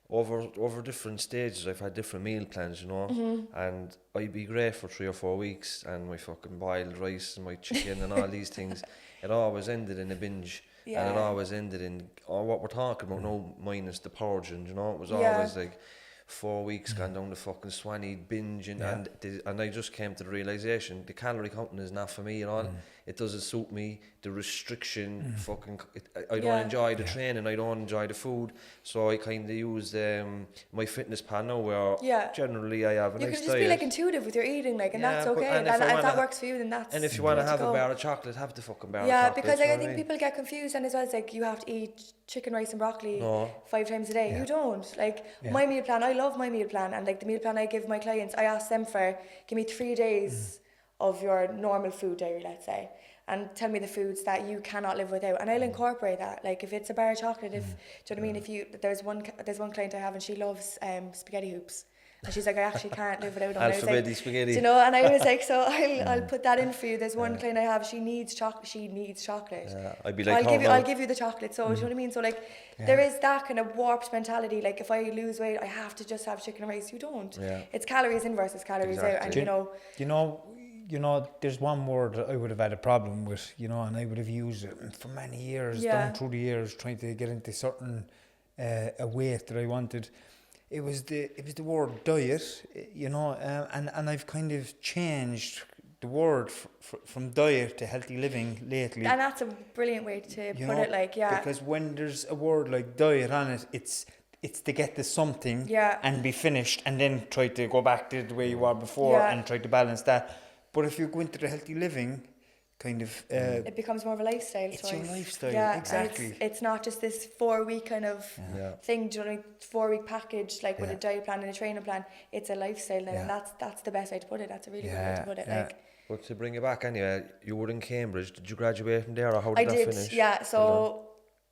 over different stages I've had different meal plans, and I'd be great for 3 or 4 weeks, and my fucking boiled rice and my chicken and all these things, it always ended in a binge, and it always ended in what we're talking about now, minus the purging, it was always like 4 weeks gone down the fucking Swanee binging, and I just came to the realisation the calorie counting is not for me at all. It doesn't suit me. The restriction, I don't enjoy the training. I don't enjoy the food. So I kind of use my fitness plan now, where generally I have a nice diet. You can just be like intuitive with your eating, like, and that's okay. And if that works for you, then that's. And if you want to have a bar of chocolate, have the fucking bar of chocolate. Yeah, because I think people get confused, and as well, it's like you have to eat chicken, rice, and broccoli 5 times a day. You don't. Like my meal plan, I love my meal plan, and like the meal plan I give my clients, I ask them for, give me 3 days of your normal food diary, let's say, and tell me the foods that you cannot live without, and I'll incorporate that. Like if it's a bar of chocolate, do you know what I mean? If there's one client I have, and she loves spaghetti hoops, and she's like, I actually can't live without them. Alphabeti spaghetti. And I was like, so I'll put that in for you. There's one client I have, she needs chocolate. I'd be like, I'll give you the chocolate. So do you know what I mean? So like there is that kind of warped mentality. Like if I lose weight, I have to just have chicken and rice. You don't. It's calories in versus calories out, and there's one word that I would have had a problem with, and I would have used it for many years, down through the years, trying to get into certain a weight that I wanted. It was the word diet, and I've kind of changed the word from diet to healthy living lately. And that's a brilliant way to put it, because when there's a word like diet on it, it's to get to something and be finished, and then try to go back to the way you were before and try to balance that. But if you go into the healthy living, kind of... it becomes more of a lifestyle choice. It's your lifestyle, exactly. It's not just this 4-week kind of thing, 4-week package, like with a diet plan and a training plan. It's a lifestyle now, and that's the best way to put it. That's a really good way to put it. But to bring it back anyway, you were in Cambridge. Did you graduate from there, or how did that finish? Yeah. So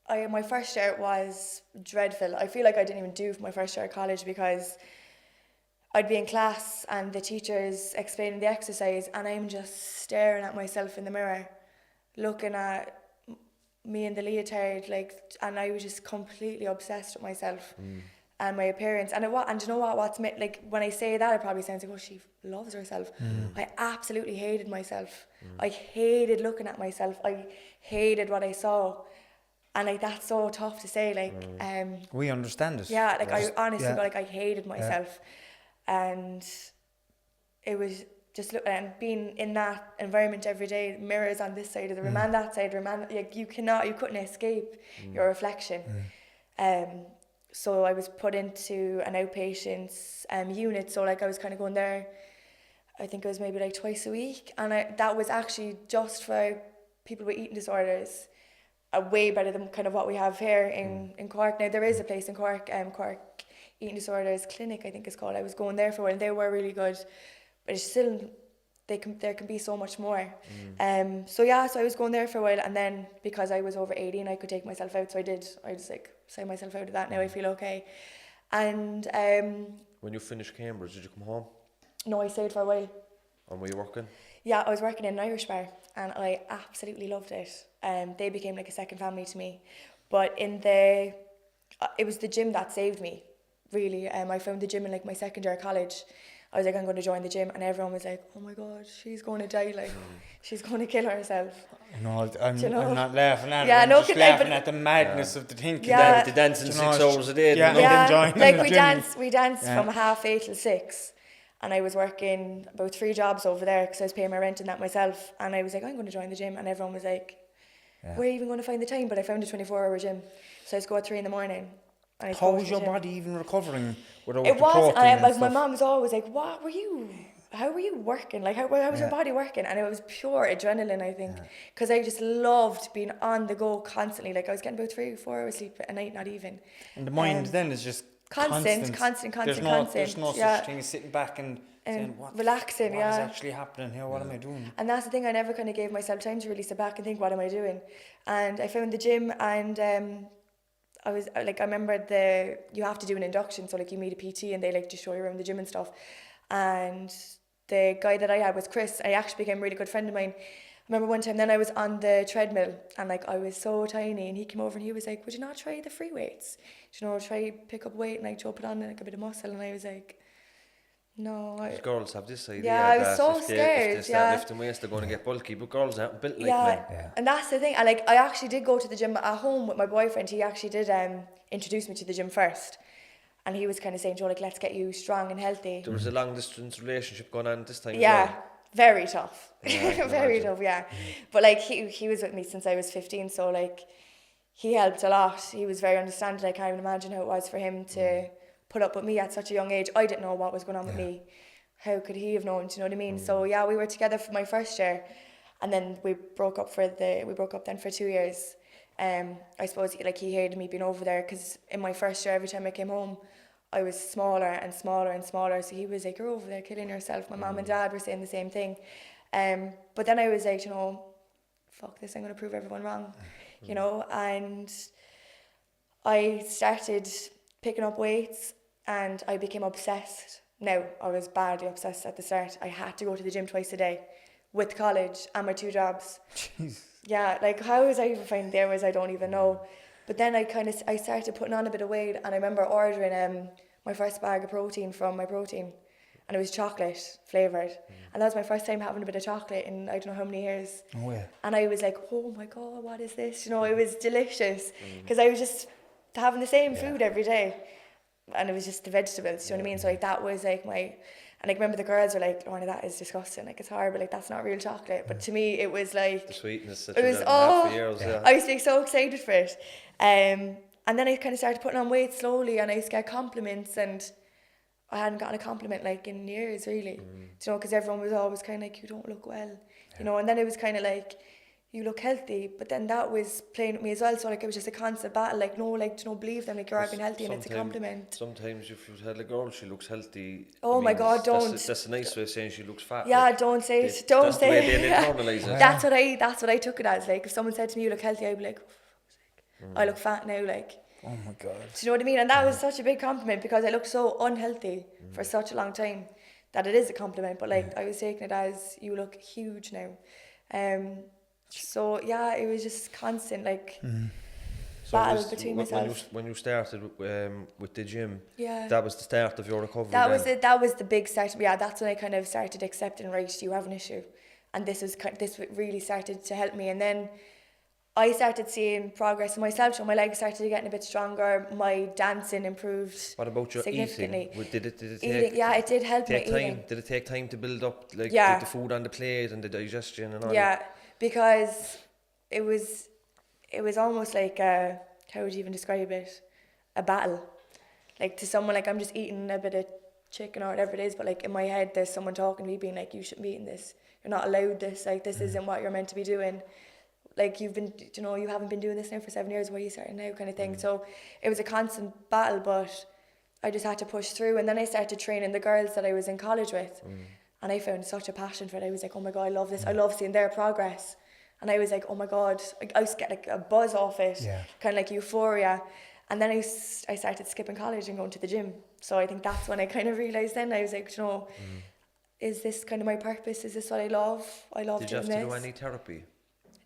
my first year was dreadful. I feel like I didn't even do my first year of college, because I'd be in class and the teacher's explaining the exercise, and I'm just staring at myself in the mirror, looking at me in the leotard, and I was just completely obsessed with myself and my appearance. And you know what? When I say that, it probably sounds like, oh, she loves herself. I absolutely hated myself. I hated looking at myself. I hated what I saw. And that's so tough to say. We understand it. Yeah, I honestly I hated myself. And it was just looking and being in that environment every day, mirrors on this side of the room and that side of the room, and you couldn't escape your reflection. So I was put into an outpatients unit, so I was kind of going there, I think it was maybe twice a week, and that was actually just for people with eating disorders, way better than kind of what we have here in Cork. Now there is a place in Cork, Cork Eating Disorders Clinic, I think it's called. I was going there for a while, and they were really good, but it's still there can be so much more. So I was going there for a while, and then because I was over 18, I could take myself out, so I did. I just like signed myself out of that. Now I feel okay. And when you finished Cambridge, did you come home? No, I stayed for a while. And were you working? Yeah, I was working in an Irish bar, and I absolutely loved it. They became like a second family to me. But it was the gym that saved me, really. I found the gym in like my second year of college. I was like, I'm going to join the gym, and everyone was like, oh my God, she's going to die, like, she's going to kill herself. No, I'm not laughing at it. Yeah, I'm no, just laughing at the madness of the thinking Yeah. that The dancing 6 hours a day. Like we danced from 8:30 till 6, and I was working about 3 jobs over there because I was paying my rent and that myself. And I was like, I'm going to join the gym, and everyone was like, where are you even going to find the time? But I found a 24-hour gym, so I used to go at 3 a.m. How was your body even recovering without it the was, protein and and my stuff? mom was always like, how were you working? Like, how was your body working? And it was pure adrenaline, I think, because I just loved being on the go constantly. Like, I was getting about 3 or 4 hours sleep a night, not even. And the mind then is just constant. There's no such thing as sitting back and saying, relaxing, what is actually happening here? What am I doing? And that's the thing, I never kind of gave myself time to really sit back and think, what am I doing? And I found the gym, and I was like, I remember you have to do an induction, so like you meet a PT and they like to show you around the gym and stuff. And the guy that I had was Chris. I actually became a really good friend of mine. I remember one time then I was on the treadmill, and like I was so tiny, and he came over and he was like, would you not try the free weights? Try pick up weight and like put on like a bit of muscle. And I was like, no. Girls have this idea I was that so if scared. they start lifting weights, they're going to get bulky, but girls aren't built like men. And that's the thing. I actually did go to the gym at home with my boyfriend. He actually did introduce me to the gym first, and he was kind of saying, Joe, like, let's get you strong and healthy. There was a long distance relationship going on this time. Very tough. Yeah, very tough. But like he was with me since I was 15, so like he helped a lot. He was very understanding. I can't even imagine how it was for him to put up with me at such a young age. I didn't know what was going on with me. How could he have known? Do you know what I mean? So yeah, we were together for my first year, and then we broke up then for 2 years. I suppose like he hated me being over there, because in my first year, every time I came home, I was smaller and smaller and smaller. So he was like, you're over there killing yourself. My mom and dad were saying the same thing. But then I was like, fuck this, I'm going to prove everyone wrong. And I started picking up weights, and I became obsessed. Now, I was badly obsessed at the start. I had to go to the gym twice a day with college and my 2 jobs. Jeez. Yeah, like how was I even finding there was I don't even know. But then I started putting on a bit of weight, and I remember ordering my first bag of protein from my protein, and it was chocolate flavoured. And that was my first time having a bit of chocolate in I don't know how many years. Oh yeah. And I was like, oh my God, what is this? It was delicious, because I was just having the same food every day, and it was just the vegetables, do you know what I mean? So like that was like and I remember the girls were like, Lorna, that is disgusting, like it's horrible, like that's not real chocolate. But to me it was like The sweetness that it was for years. I used to be so excited for it. And then I kind of started putting on weight slowly, and I used to get compliments, and I hadn't gotten a compliment like in years really. Because everyone was always kind of like, you don't look well, and then it was kind of like, you look healthy, but then that was playing with me as well. So like it was just a constant battle, like no, like don't believe them, like you're being healthy and it's a compliment. Sometimes if you tell a girl she looks healthy, oh my God, don't. That's a nice way of saying she looks fat. Yeah, like, don't say it. Don't say it. That's what I took it as. Like if someone said to me, you look healthy, I'd be like, I look fat now, like. Oh my God. Do you know what I mean? And that was such a big compliment, because I looked so unhealthy for such a long time that it is a compliment. But like I was taking it as, you look huge now. So yeah, it was just constant like battle between myself. When you started with the gym, yeah, that was the start of your recovery. That was it. That was the big start. Yeah, that's when I kind of started accepting, right, you have an issue, and this really started to help me. And then I started seeing progress in myself. So my legs started getting a bit stronger. My dancing improved. What about your significantly. Eating? Did it eating, yeah, it did help me eating. Did it take time to build up like the food on the plate and the digestion and all? Yeah, because it was almost like how would you even describe it? A battle. Like to someone, like I'm just eating a bit of chicken or whatever it is, but like in my head there's someone talking to me being like, you shouldn't be eating this. You're not allowed this. Like this isn't what you're meant to be doing. Like you've been, you haven't been doing this now for 7 years, why are you starting now, kind of thing. So it was a constant battle, but I just had to push through. And then I started training the girls that I was in college with. And I found such a passion for it. I was like, oh my God, I love this. I love seeing their progress. And I was like, oh my God, I used to get like a buzz off it, kind of like euphoria. And then I started skipping college and going to the gym. So I think that's when I kind of realised then, I was like, you know, is this kind of my purpose? Is this what I love? I love doing this. Did you have to do any therapy?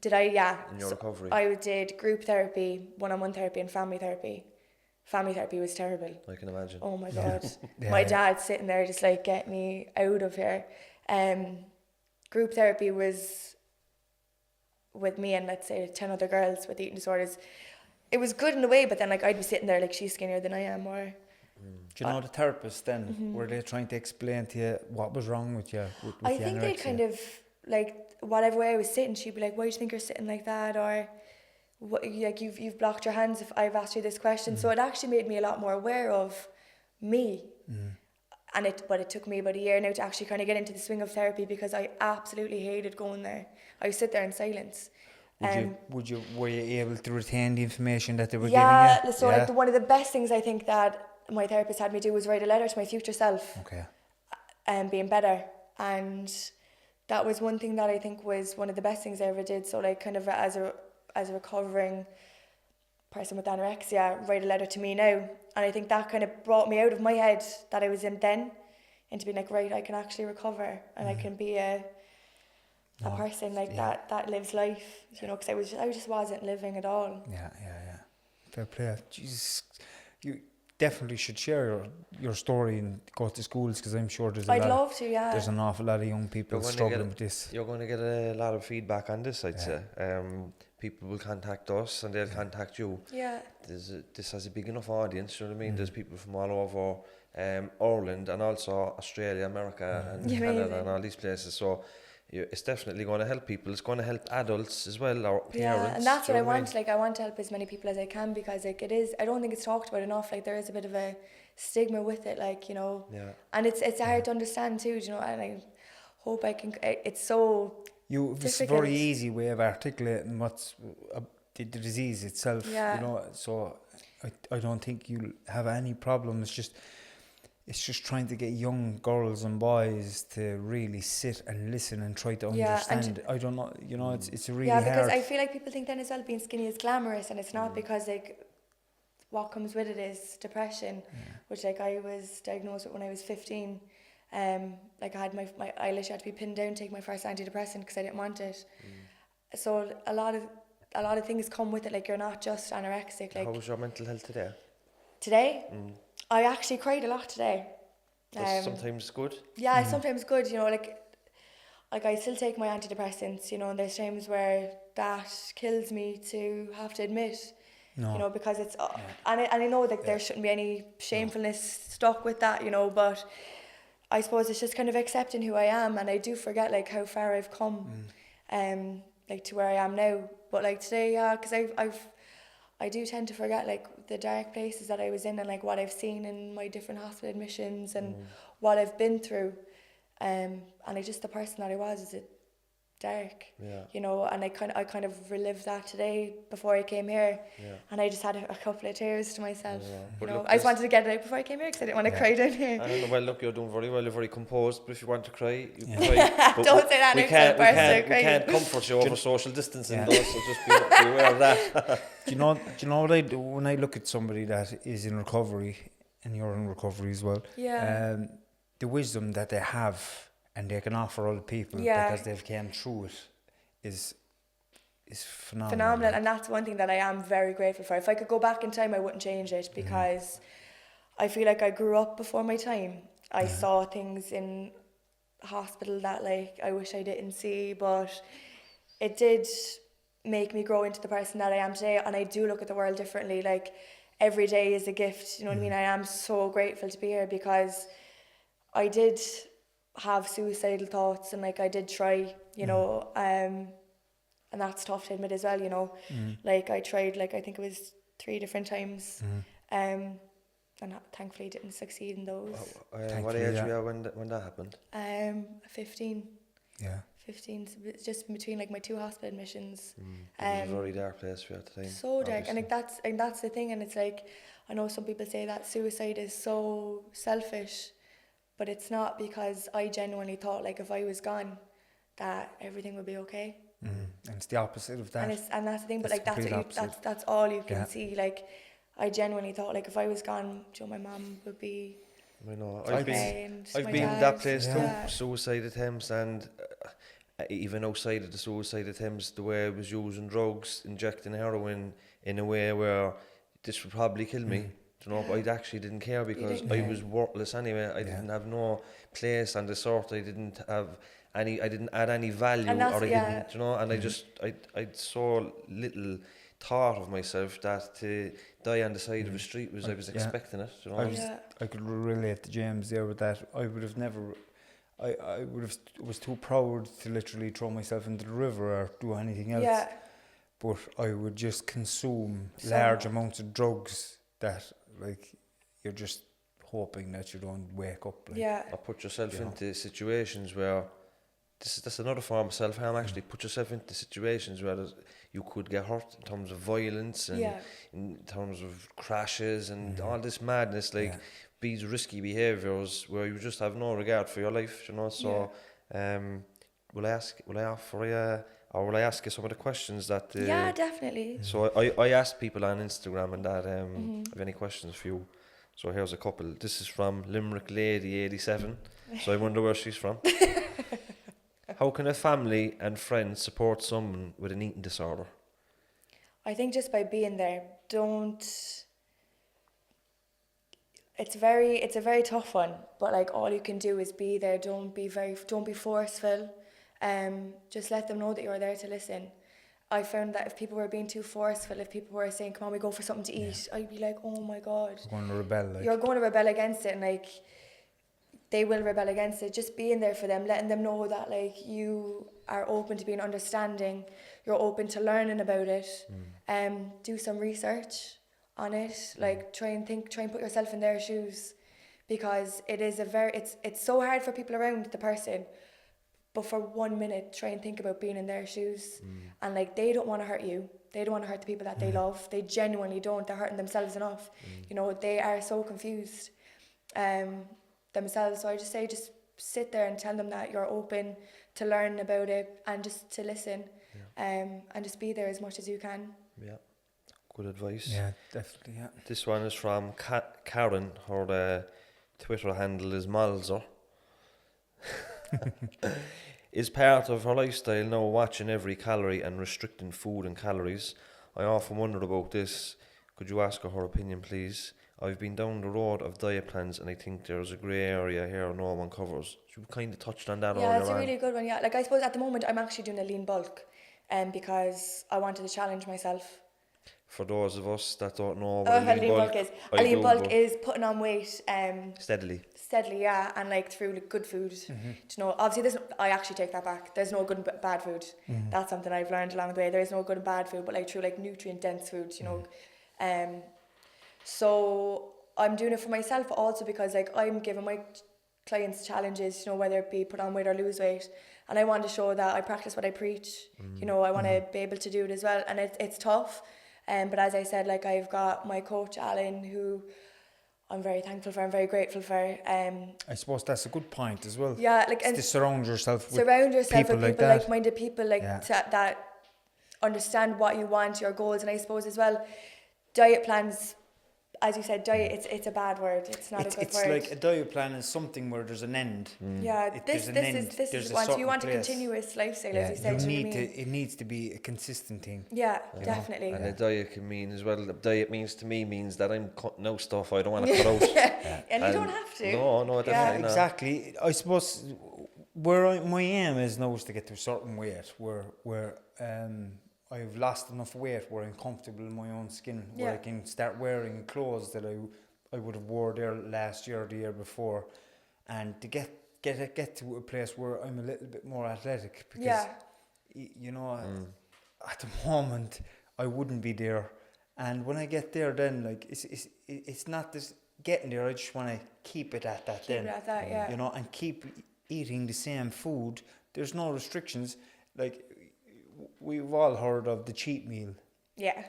Did I? Yeah. In your recovery? I did group therapy, one-on-one therapy and family therapy. Family therapy was terrible. I can imagine. Oh my God. My dad's sitting there just like, get me out of here. Group therapy was with me and let's say 10 other girls with eating disorders. It was good in a way, but then like I'd be sitting there like she's skinnier than I am, or... Do you know the therapist then, were they trying to explain to you what was wrong with you? With I think they kind of, like, whatever way I was sitting, she'd be like, why do you think you're sitting like that? Or, what, like, you've blocked your hands if I've asked you this question. So it actually made me a lot more aware of me. But it took me about a year now to actually kind of get into the swing of therapy, because I absolutely hated going there. I would sit there in silence. Were you able to retain the information that they were giving you? So like one of the best things I think that my therapist had me do was write a letter to my future self. Okay. And being better. And that was one thing that I think was one of the best things I ever did. So like kind of as a recovering person with anorexia, write a letter to me now. And I think that kind of brought me out of my head that I was in then, into being like, right, I can actually recover and I can be a person like that lives life, you know, because I just wasn't living at all. Yeah. Fair play. Jesus, you definitely should share your story and go to schools, because I'm sure I'd love to, yeah. There's an awful lot of young people struggling with this. You're going to get a lot of feedback on this, I'd say. People will contact us and they'll contact you. Yeah. This has a big enough audience, you know what I mean? There's people from all over Ireland and also Australia, America and Canada and all these places. So it's definitely going to help people. It's going to help adults as well, or parents. Yeah, and that's what I want. Like, I want to help as many people as I can, because like it is, I don't think it's talked about enough. Like, there is a bit of a stigma with it, like, you know. Yeah. And it's hard to understand too, you know, and I hope I can, it's so it's a very easy way of articulating what's the disease itself, you know, so I don't think you'll have any problems. It's just trying to get young girls and boys to really sit and listen and try to understand. I don't know, you know, it's a really hard. Yeah, because I feel like people think then as well being skinny is glamorous, and it's not, because like what comes with it is depression, which like I was diagnosed with when I was 15. Like I had my eyelash had to be pinned down, take my first antidepressant because I didn't want it. So a lot of things come with it. Like, you're not just anorexic. Like, how was your mental health today? Today, I actually cried a lot today. Sometimes good. Yeah, sometimes good. You know, like I still take my antidepressants. You know, and there's times where that kills me to have to admit. No. You know, because it's and I know that there shouldn't be any shamefulness stuck with that. You know, but I suppose it's just kind of accepting who I am, and I do forget like how far I've come, like to where I am now. But like today, because I do tend to forget like the dark places that I was in, and like what I've seen in my different hospital admissions and what I've been through, and I just the person that I was is dark, you know, and I kind of relived that today before I came here, and I just had a couple of tears to myself. You know, I just wanted to get it out before I came here because I didn't want to cry down here. I don't know. Well, look, you're doing very well. You're very composed. But if you want to cry, you can cry. Don't say that. We can't comfort you over social distancing, though. So just be aware of that. Do you know what I do when I look at somebody that is in recovery, and you're in recovery as well? Yeah. The wisdom that they have, and they can offer other people because they've came through it, is phenomenal. And that's one thing that I am very grateful for. If I could go back in time, I wouldn't change it, because I feel like I grew up before my time. I saw things in hospital that like I wish I didn't see, but it did make me grow into the person that I am today, and I do look at the world differently. Like, every day is a gift, you know what I mean? I am so grateful to be here, because I did have suicidal thoughts, and like I did try, you know, and that's tough to admit as well, you know. Like, I tried, like, I think it was 3 different times, and thankfully didn't succeed in those. What age were you when that happened? 15. Yeah. 15, just between like my 2 hospital admissions. It was a very dark place for you at the time. So dark, and like that's the thing, and it's like, I know some people say that suicide is so selfish, but it's not, because I genuinely thought like if I was gone, that everything would be okay. And it's the opposite of that. And that's the thing, but like that's all you can see. Like I genuinely thought like if I was gone, my mum would be I know. okay, I've been dad, in that place too, yeah. suicide attempts, and even outside of the suicide attempts, the way I was using drugs, injecting heroin in a way where this would probably kill me. You know, but I actually didn't care because I was worthless anyway. I didn't have no place on the sort. I didn't add any value, or I didn't, you know, and I'd so little thought of myself that to die on the side of a street I was expecting it, you know. I could relate to James there with that. I would have never, was too proud to literally throw myself into the river or do anything else. Yeah. But I would just consume large amounts of drugs that, like, you're just hoping that you don't wake up. Like. Yeah. Or put yourself into situations where, that's another form of self-harm actually, put yourself into situations where you could get hurt in terms of violence and in terms of crashes and all this madness, like these risky behaviours where you just have no regard for your life, you know. So will I ask you some of the questions that yeah, definitely. So I asked people on Instagram and that have any questions for you. So here's a couple. This is from Limerick Lady 87. So I wonder where she's from. How can a family and friends support someone with an eating disorder? I think just by being there. It's a very tough one, but like all you can do is be there. Don't be forceful. Just let them know that you're there to listen. I found that if people were being too forceful, if people were saying, "Come on, we go for something to eat," I'd be like, "Oh my God, You're going to rebel." Like. You're going to rebel against it, and like they will rebel against it. Just being there for them, letting them know that like you are open to being understanding, you're open to learning about it. Do some research on it. Like try and put yourself in their shoes, because it is it's so hard for people around the person. But for 1 minute, try and think about being in their shoes. And like they don't want to hurt you. They don't want to hurt the people that they love. They genuinely don't. They're hurting themselves enough. You know, they are so confused themselves. So I just say, just sit there and tell them that you're open to learn about it and just to listen. And just be there as much as you can. Yeah, good advice. Yeah, definitely. Yeah. This one is from Karen. Her Twitter handle is Malzer. Is part of her lifestyle now watching every calorie and restricting food and calories. I often wondered about this. Could you ask her opinion, please? I've been down the road of diet plans and I think there's a grey area here no one covers. You kind of touched on that earlier. Yeah, it's a really good one. Yeah, like I suppose at the moment I'm actually doing a lean bulk, because I wanted to challenge myself. For those of us that don't know what a lean bulk is, a lean bulk is putting on weight steadily, yeah, and like through like, good food. Do you know, obviously I actually take that back. There's no good and bad food. That's something I've learned along the way. There is no good and bad food, but like through like nutrient dense food, you know. So I'm doing it for myself, but also because like I'm giving my clients challenges, you know, whether it be put on weight or lose weight, and I want to show that I practice what I preach. You know, I want to be able to do it as well, and it's tough. But as I said, like I've got my coach Alan, who I'm very thankful for, I'm very grateful for. I suppose that's a good point as well. Yeah, like to surround yourself with people like like-minded people, like that understand what you want, your goals, and I suppose as well, diet plans. As you said, diet, it's a bad word. It's not a good word. It's like a diet plan is something where there's an end. Yeah, this is what you want, a continuous lifestyle, as you said. It needs to be a consistent thing. Yeah, definitely. And a diet can mean as well, diet means that I'm cutting out stuff I don't want to cut out. And you don't have to. No, definitely not. Exactly. I suppose my aim is now is to get to a certain weight where I've lost enough weight where I'm comfortable in my own skin, where I can start wearing clothes that I would have wore there last year or the year before, and to get to a place where I'm a little bit more athletic, because you know at the moment I wouldn't be there, and when I get there then like it's not this getting there, I just want to keep it at that you know, and keep eating the same food. There's no restrictions. Like we've all heard of the cheat meal. Yeah.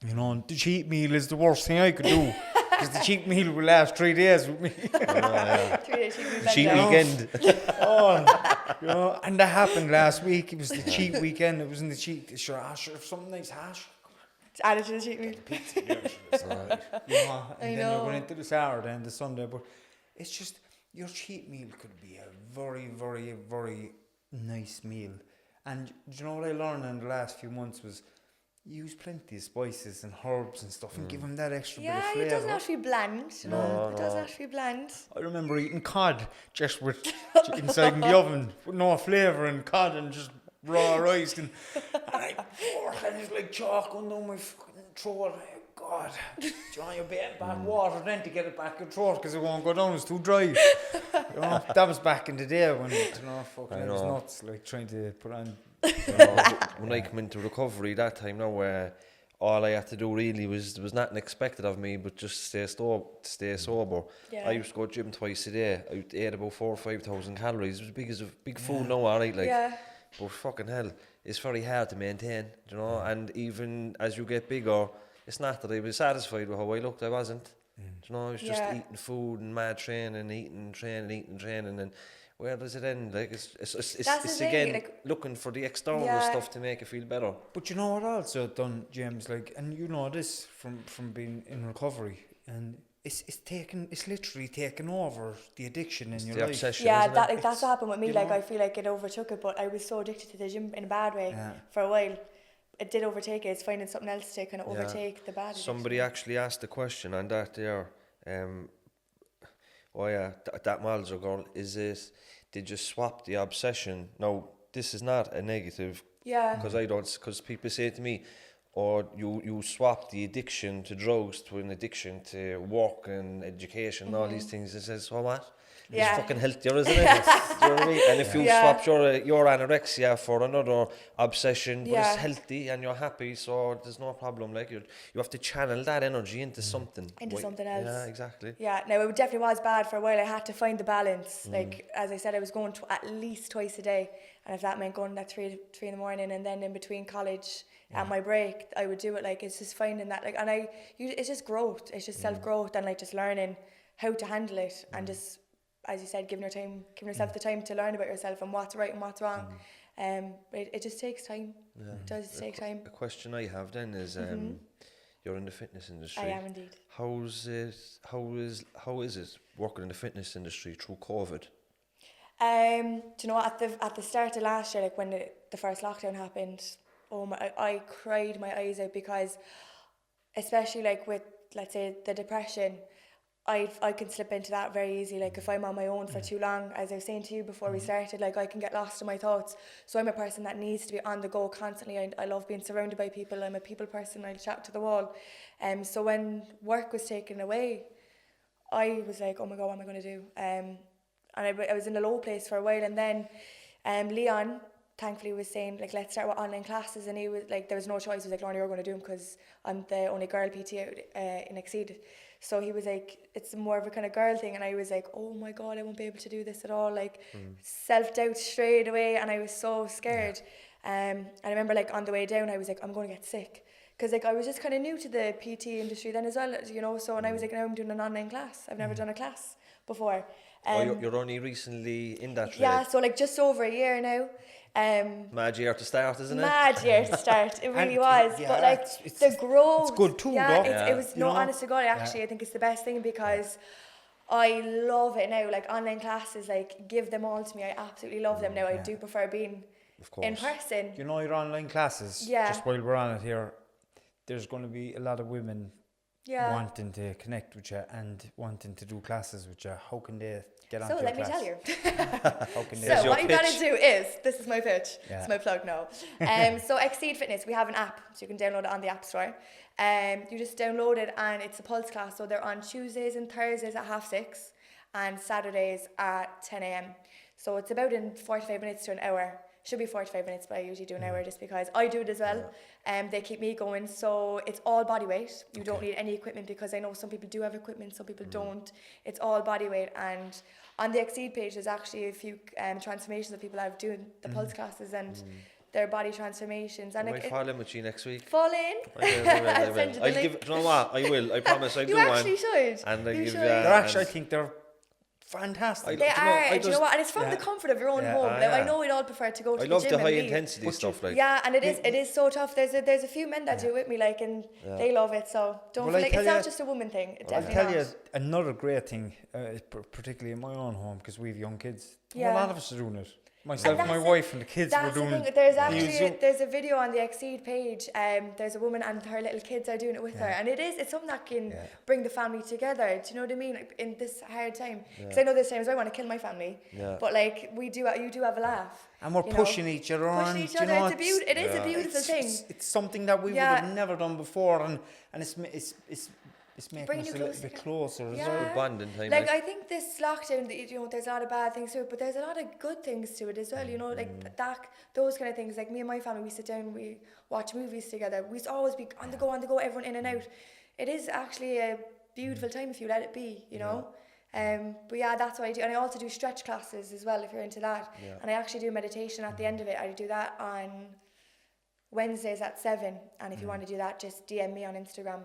You know, the cheat meal is the worst thing I could do. because the cheat meal will last 3 days with me. 3 days Cheat weekend. And that happened last week. It was the cheat weekend. It was in the cheat. Sure, something nice hash. Added to the cheat meal. And then you're going into the Saturday and the Sunday, but it's just your cheat meal could be a very, very, very nice meal. And do you know what I learned in the last few months was use plenty of spices and herbs and stuff and give them that extra bit of flavour. Yeah, it doesn't have to be bland. No, it doesn't have to be bland. I remember eating cod just with inside in the oven with no flavour and cod and just raw rice and I was like chalk going down my fucking throat. God, you're betting back water then to get it back in throat because it won't go down, it's too dry. That was back in the day when it was nuts, like trying to put on. When I came into recovery that time now, where all I had to do really was nothing expected of me but just stay sober. Yeah. I used to go gym twice a day. I ate about 4,000 or 5,000 calories. It was big food now, alright, like. Yeah. But fucking hell, it's very hard to maintain, you know. And even as you get bigger, it's not that I was satisfied with how I looked. I wasn't. You know, I was just eating food and mad training, eating training, and where does it end? Like it's again like, looking for the external stuff to make you feel better. But you know what also done, James? Like, and you know this from being in recovery, and it's literally taken over the addiction in your life. Obsession, yeah, that's what happened with me. Like, know? I feel like it overtook it, but I was so addicted to the gym in a bad way for a while. It did overtake it. It's finding something else to kind of overtake the bad addiction. Somebody actually asked a question on that there. That Malzer girl, did you swap the obsession? Now, this is not a negative. Yeah. Because people say to me, or you swap the addiction to drugs to an addiction to work and education and all these things. It says, so what? It's fucking healthier, isn't it? You know what I mean? And if you swap your anorexia for another obsession, but it's healthy and you're happy, so there's no problem. Like you have to channel that energy into something. Something else. Yeah, exactly. Yeah, no, it definitely was bad for a while. I had to find the balance. Like, as I said, I was going at least twice a day. And if that meant going at 3 in the morning and then in between college at my break, I would do it. Like, it's just finding that, like, and it's just growth. It's just self-growth and, like, just learning how to handle it and just, as you said, giving yourself the time to learn about yourself and what's right and what's wrong. It just takes time. Yeah. It does take time. A question I have then is, you're in the fitness industry. I am indeed. How is it working in the fitness industry through COVID? Do you know what, at the start of last year, like when the first lockdown happened, I cried my eyes out because, especially like with, let's say, the depression, I can slip into that very easy. Like if I'm on my own for too long, as I was saying to you before we started, like I can get lost in my thoughts. So I'm a person that needs to be on the go constantly. I love being surrounded by people. I'm a people person. I chat to the wall. So when work was taken away, I was like, oh my God, what am I going to do? And I was in a low place for a while. And then Leon, thankfully, was saying, like, let's start with online classes. And he was like, there was no choice. He was like, Lorna, you're going to do them because I'm the only girl PT out in Exceed. So he was like, it's more of a kind of girl thing. And I was like, oh my God, I won't be able to do this at all. Like, self-doubt straight away. And I was so scared. And I remember, like, on the way down, I was like, I'm going to get sick. Because, like, I was just kind of new to the PT industry then as well, you know. So, and I was like, now I'm doing an online class. I've never done a class before. You're only recently in that trade. Yeah, so, like, just over a year now. Mad year to start, isn't it? Mad year to start. It really was. But like the growth. It's good too, yeah, it was honest to God, actually I think it's the best thing because I love it now. Like online classes, like give them all to me. I absolutely love them now. I do prefer being in person. You know your online classes, just while we're on it here, there's going to be a lot of women wanting to connect with you and wanting to do classes with you. How can they get on so let me class? tell you. So what you got to do is, this is my pitch, it's my plug now. So Exceed Fitness, we have an app, so you can download it on the App Store. You just download it and it's a pulse class, so they're on Tuesdays and Thursdays at 6:30 and Saturdays at 10 a.m. So it's about in 45 minutes to an hour. Should be 45 minutes, but I usually do an hour just because I do it as well. They keep me going. So it's all body weight. You don't need any equipment because I know some people do have equipment, some people don't. It's all body weight. And on the Exceed page, there's actually a few transformations that people have doing the pulse classes. And their body transformations. And I might fall in with you next week. Fall in. I will. I'll give. Do you know what? I will. I promise. I do one. You actually should. And I You give. should. They're actually, I think they're fantastic. They are. Do you know what? And it's from the comfort of your own home. Like, I know we'd all prefer to go to the gym. I love the high and intensity stuff. Like. Yeah, and it is so tough. There's a few men that do it with me, like, and they love it. So don't feel like it's not just a woman thing. I'll tell you another great thing, particularly in my own home, because we have young kids. A lot of us are doing it. Myself, my wife, and the kids were doing it. There's actually there's a video on the Exceed page. There's a woman and her little kids are doing it with her, and it's something that can bring the family together. Do you know what I mean? Like, in this hard time, because I know there's times I want to kill my family, but like you do have a laugh. And we're pushing each other on. Pushing each other. It is a beautiful thing. It's something that we would have never done before, and it's making us a little bit closer as well. Bonding time. Like, I think this lockdown, there's a lot of bad things to it, but there's a lot of good things to it as well. Like those kind of things. Like me and my family, we sit down, we watch movies together. We always be on the go, everyone in and out. It is actually a beautiful time if you let it be. But yeah, that's what I do. And I also do stretch classes as well, if you're into that. And I actually do meditation at the end of it. I do that on Wednesdays at 7. And if you want to do that, just DM me on Instagram.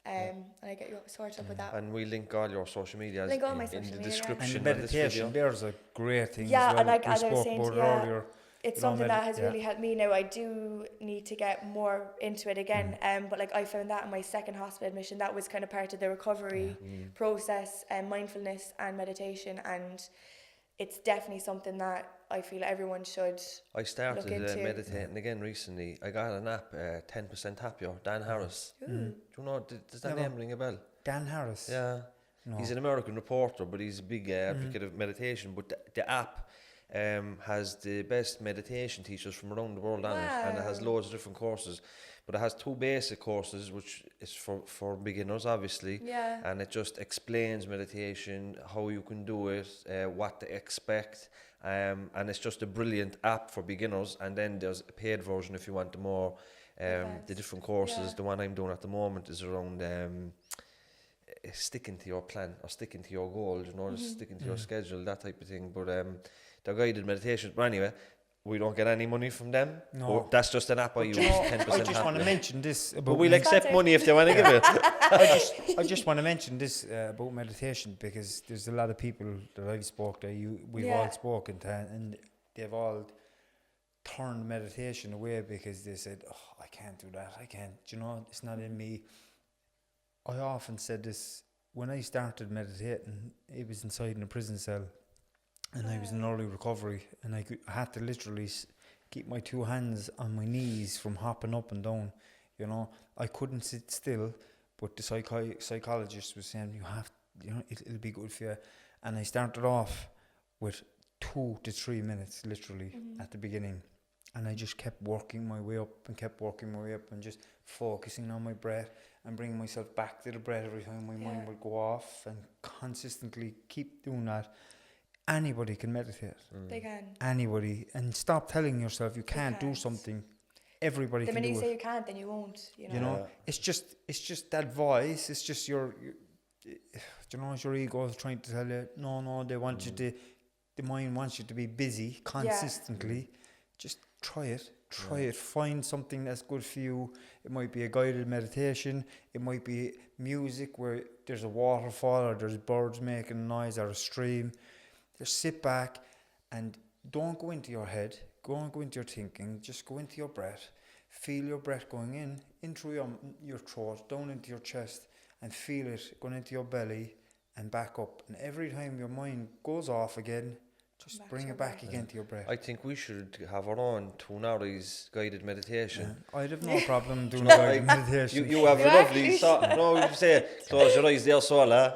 And I get you sorted up with that. And we link all your social media in the description. And meditation, there's a great thing as well. And like we as I was spoke saying, about it earlier. It's something that has really helped me now. I do need to get more into it again. But like I found that in my second hospital admission, that was kind of part of the recovery process, and mindfulness and meditation. And it's definitely something that I feel everyone should. I started meditating again recently. I got an app, 10% Happier, Dan Harris. Do you know, does that name ring a bell? Dan Harris? Yeah. No. He's an American reporter, but he's a big advocate of meditation. But the app has the best meditation teachers from around the world on it, and it has loads of different courses. But it has 2 basic courses, which is for beginners, obviously. Yeah. And it just explains meditation, how you can do it, what to expect. And it's just a brilliant app for beginners. And then there's a paid version if you want the more, the different courses. Yeah. The one I'm doing at the moment is around sticking to your plan or sticking to your goal, sticking to your schedule, that type of thing. But they're guided meditations. But anyway, we don't get any money from them. No. That's just an app I use. 10% I just want to mention this. But we'll accept money if they want to give it. I just want to mention this about meditation, because there's a lot of people that I've spoken to, we've all spoken to, and they've all turned meditation away because they said, "Oh, I can't do that. I can't. It's not in me." I often said this when I started meditating. It was inside in a prison cell. And I was in early recovery, and I had to literally keep my 2 hands on my knees from hopping up and down. I couldn't sit still, but the psychologist was saying, it'll be good for you. And I started off with 2 to 3 minutes, literally, at the beginning. And I just kept working my way up and just focusing on my breath and bringing myself back to the breath every time my mind would go off, and consistently keep doing that. Anybody can meditate. They can. Anybody. And stop telling yourself you can't do something. Everybody can do it. The minute you say you can't, then you won't. It's just that voice. It's just your your ego is trying to tell you, no, they want you to, the mind wants you to be busy consistently. Just try it. Find something that's good for you. It might be a guided meditation. It might be music where there's a waterfall, or there's birds making a noise, or a stream. Just sit back and don't go into your head. Go into your thinking. Just go into your breath. Feel your breath going in through your throat, down into your chest, and feel it going into your belly and back up. And every time your mind goes off again, just bring it back again to your breath. I think we should have our own 2 Norries guided meditation. Yeah. I'd have no problem doing a guided meditation. You have a lovely you say, close your eyes there, Sola.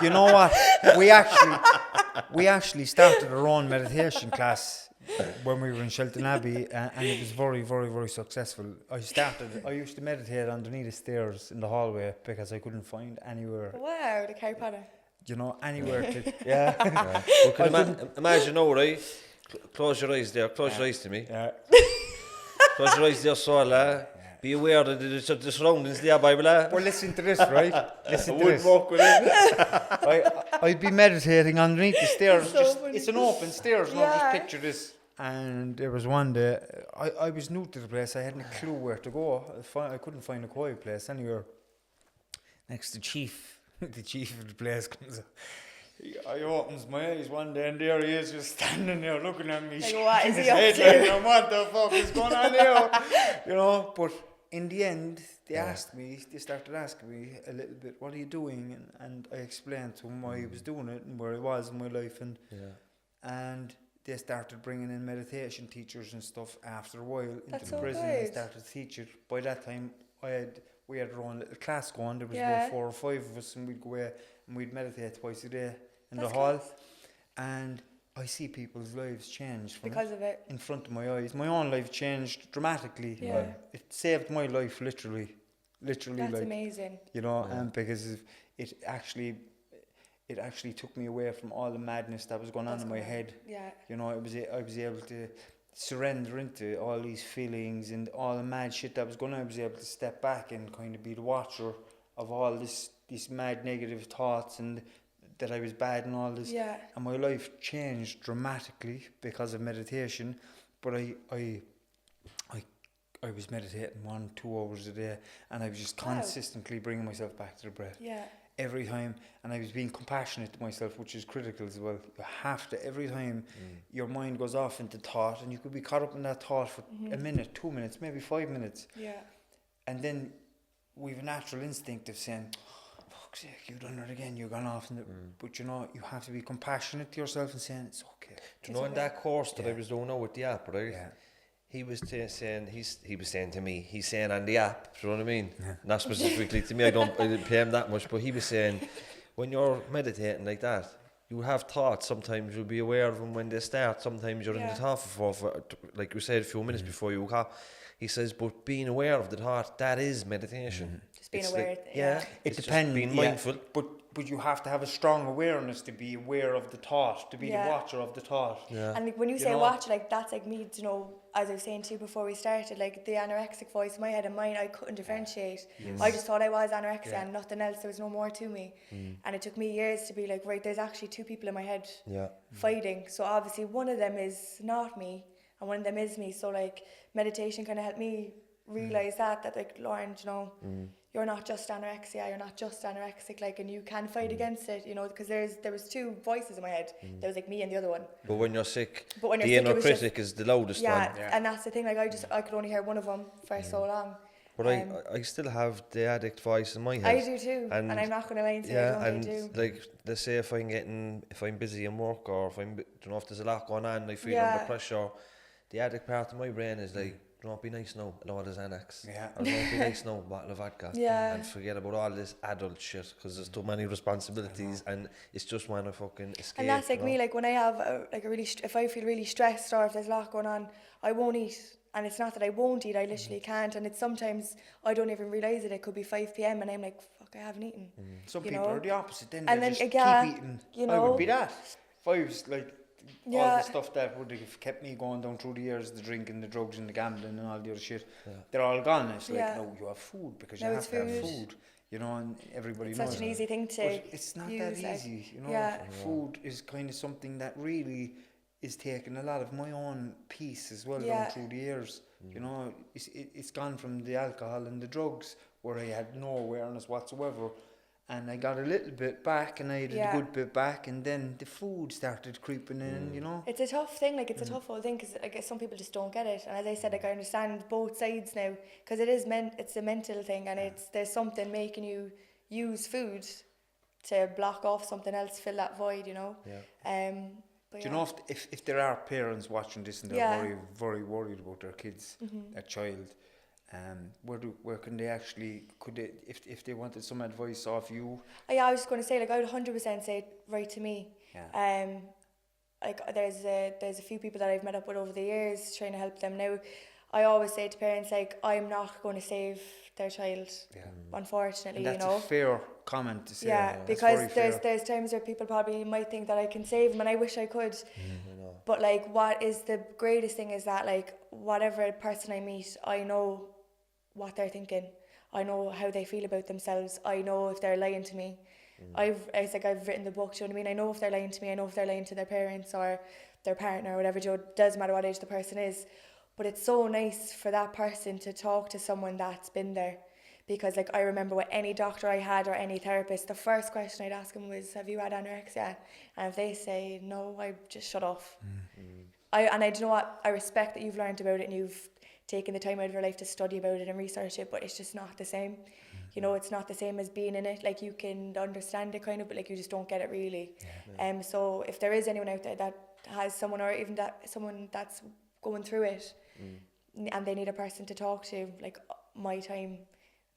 You know what? We actually started our own meditation class when we were in Shelton Abbey, and it was very, very, very successful. I used to meditate underneath the stairs in the hallway because I couldn't find anywhere. Wow, the Harry Potter. Anywhere to... Yeah. Well, imagine now, right? Close your eyes there. Close your eyes to me. Yeah. Close your eyes there, Sola. Be aware that the surroundings there, Bible. Well, listen to this, right? Listen to this. Walk with it. I'd be meditating underneath the stairs. It's an open stairs. Just picture this. And there was one day, I was new to the place, I hadn't a clue where to go. I couldn't find a quiet place anywhere. Next to Chief, the chief of the place comes up. I opens my eyes one day and there he is just standing there looking at me. Like, what is his he up head to? like, what the fuck is going on here? You know, but in the end, they started asking me a little bit, what are you doing? And I explained to them why I was doing it and where I was in my life. And they started bringing in meditation teachers and stuff after a while into the prison. They started to teach it. By that time, we had our own little class going. There was about 4 or 5 of us, and we'd go away and we'd meditate twice a day in the hall. And I see people's lives change because of it in front of my eyes. My own life changed dramatically. Yeah. It saved my life literally. That's like, amazing. You know, because it actually took me away from all the madness that was going on in my head. Yeah. You know, I was able to surrender into all these feelings and all the mad shit that was going on. I was able to step back and kind of be the watcher of all these mad negative thoughts and that I was bad and all this. Yeah. And my life changed dramatically because of meditation. But I was meditating 1-2 hours a day, and I was just consistently bringing myself back to the breath. Yeah. Every time, and I was being compassionate to myself, which is critical as well. You have to, every time your mind goes off into thought, and you could be caught up in that thought for a minute, 2 minutes, maybe 5 minutes. Yeah. And then we've a natural instinct of saying, fuck's sake, you've done it again, you've gone off. But you know, you have to be compassionate to yourself and saying, it's okay. Do you know in that course that I was doing now with the app, right? Yeah. He was saying, he was saying to me, he's saying on the app, do you know what I mean? Yeah. Not specifically to me, I didn't pay him that much, but he was saying, when you're meditating like that, you have thoughts, sometimes you'll be aware of them when they start, sometimes you're in the thought for like you said, a few minutes before you go. He says, but being aware of the thought, that is meditation. Just being aware. Like, it depends. Being mindful. But you have to have a strong awareness to be aware of the thought, to be the watcher of the thought. Yeah. And like when you say watch, like that's like me, you know, as I was saying to you before we started, like the anorexic voice in my head and mine, I couldn't differentiate. Yes. I just thought I was anorexia and nothing else. There was no more to me. And it took me years to be like, right, there's actually 2 people in my head fighting. So obviously one of them is not me and one of them is me. So like meditation kind of helped me realise that like, Lauren, you know, you're not just anorexia, you're not just anorexic, like, and you can fight against it, you know, because there was 2 voices in my head. There was like me and the other one. But when you're sick, the inner critic is the loudest one. Yeah, and that's the thing, like I could only hear one of them for so long. But I still have the addict voice in my head. I do too, and I'm not going to lie and say I don't do. Like they say, if I'm busy in work or if if there's a lot going on, and I feel under pressure, the addict part of my brain is like, don't be nice now, and all this Annex. Yeah. Or don't be nice now, bottle of vodka. Yeah. And forget about all this adult shit, because there's too many responsibilities, and it's just want to fucking escape. And that's like me, like when I have if I feel really stressed or if there's a lot going on, I won't eat. And it's not that I won't eat, I literally can't. And it's sometimes I don't even realise it. It could be 5 p.m. and I'm like, fuck, I haven't etten. Some people are the opposite. Then and they then just keep eating. You know, I would be that. If I was like, all the stuff that would have kept me going down through the years, the drinking, the drugs and the gambling and all the other shit, they're all gone. It's like, no, you have food because you have to have food. You know, and everybody knows. Such an easy thing to but it's not that easy, you know. Food is kind of something that really is taking a lot of my own peace as well down through the years. You know, it's gone from the alcohol and the drugs where I had no awareness whatsoever, and I got a little bit back and I had a good bit back, and then the food started creeping in, you know. It's a tough thing, like it's a tough whole thing, because I guess some people just don't get it, and as I said, like I understand both sides now, because it's a mental thing, and there's something making you use food to block off something else, fill that void, you know. Do you know if there are parents watching this and they're very, very worried about their kids, their child, where can they actually, if they wanted some advice off you? I was just going to say, like, I would 100% say write to me. Like there's a few people that I've met up with over the years trying to help them now. I always say to parents, like, I'm not going to save their child, unfortunately, and that's you know. a fair comment to say. Yeah, because there's times where people probably might think that I can save them, and I wish I could. But like, what is the greatest thing is that, like, whatever person I meet, I know what they're thinking. I know how they feel about themselves. I know if they're lying to me. It's like I've written the book, do you know what I mean? I know if they're lying to me, I know if they're lying to their parents or their partner or whatever, it doesn't matter what age the person is. But it's so nice for that person to talk to someone that's been there. Because like I remember with any doctor I had or any therapist, the first question I'd ask them was, have you had anorexia? And if they say no, I just shut off. I do you know what, I respect that you've learned about it and you've taken the time out of your life to study about it and research it, but it's just not the same. You know, it's not the same as being in it. Like you can understand it kind of, but like you just don't get it really. So if there is anyone out there that has someone, or even that someone that's going through it and they need a person to talk to, like my time,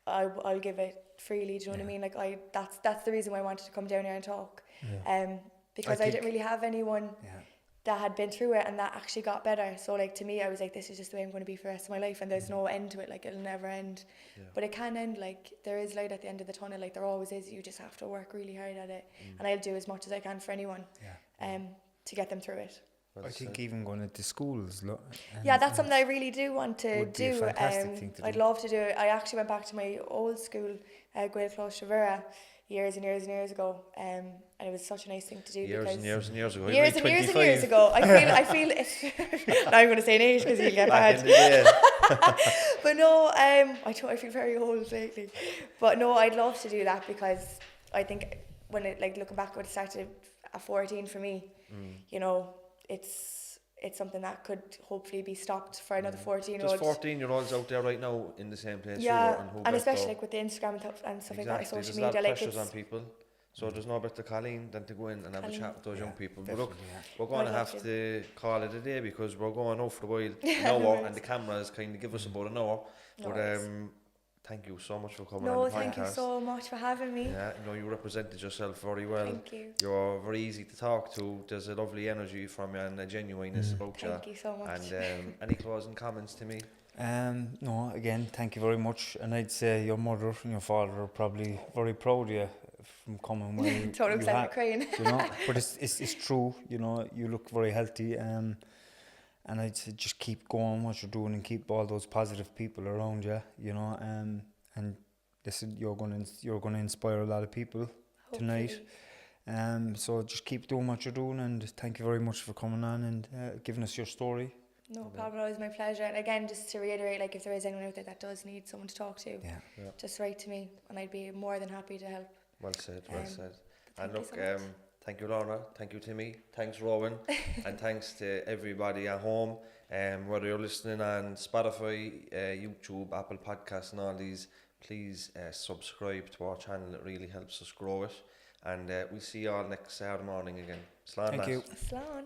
I'll give it freely. Do you know what I mean? Like that's the reason why I wanted to come down here and talk. Because I didn't really have anyone that had been through it and that actually got better. So like to me, I was like, this is just the way I'm going to be for the rest of my life, and there's no end to it. Like it'll never end. But it can end. Like there is light at the end of the tunnel. Like there always is. You just have to work really hard at it. And I'll do as much as I can for anyone to get them through it. I think even going into schools. That's something I really do want to would be a do. fantastic thing to I'd do. love to do it. I actually went back to my old school, Gael Close Travera, years and years and years ago, and it was such a nice thing to do. Years and years and years ago. Years and years and years ago. I feel it's now I'm going to say an age because you get Back bad. in the day. But no, I feel very old lately. But no, I'd love to do that because I think when it, like looking back when it started at 14 for me, you know, it's something that could hopefully be stopped for another 14-year-olds. There's 14-year-olds out there right now in the same place. And especially like with the Instagram and stuff like that, social there's media, a lot of like pressures it's on people. So there's no better Colleen than to go in and have a chat with those young people. But look, we're I'd going to love have to call it a day because we're going out for a while, an hour, and the cameras kind of give us about an hour. But thank you so much for coming on the podcast. Thank you so much for having me. Yeah, you represented yourself very well. Thank you. You're very easy to talk to. There's a lovely energy from you and a genuineness about you. Thank you so much. And any closing comments to me? No, again, thank you very much. And I'd say your mother and your father are probably very proud of you from coming where you looks like a crane. You know, but it's true. You know, you look very healthy. And I'd say just keep going what you're doing and keep all those positive people around you. You know, and listen, you're going to inspire a lot of people tonight. So just keep doing what you're doing, and thank you very much for coming on and giving us your story. No problem, it was my pleasure. And again, just to reiterate, like if there is anyone out there that does need someone to talk to, just write to me and I'd be more than happy to help. Well said, well said. And look, thank you Lorna, thank you Timmy, thanks Rowan, and thanks to everybody at home. Whether you're listening on Spotify, YouTube, Apple Podcasts and all these, please subscribe to our channel. It really helps us grow it. And we'll see you all next Saturday morning again. Slán. Thank you. Slán.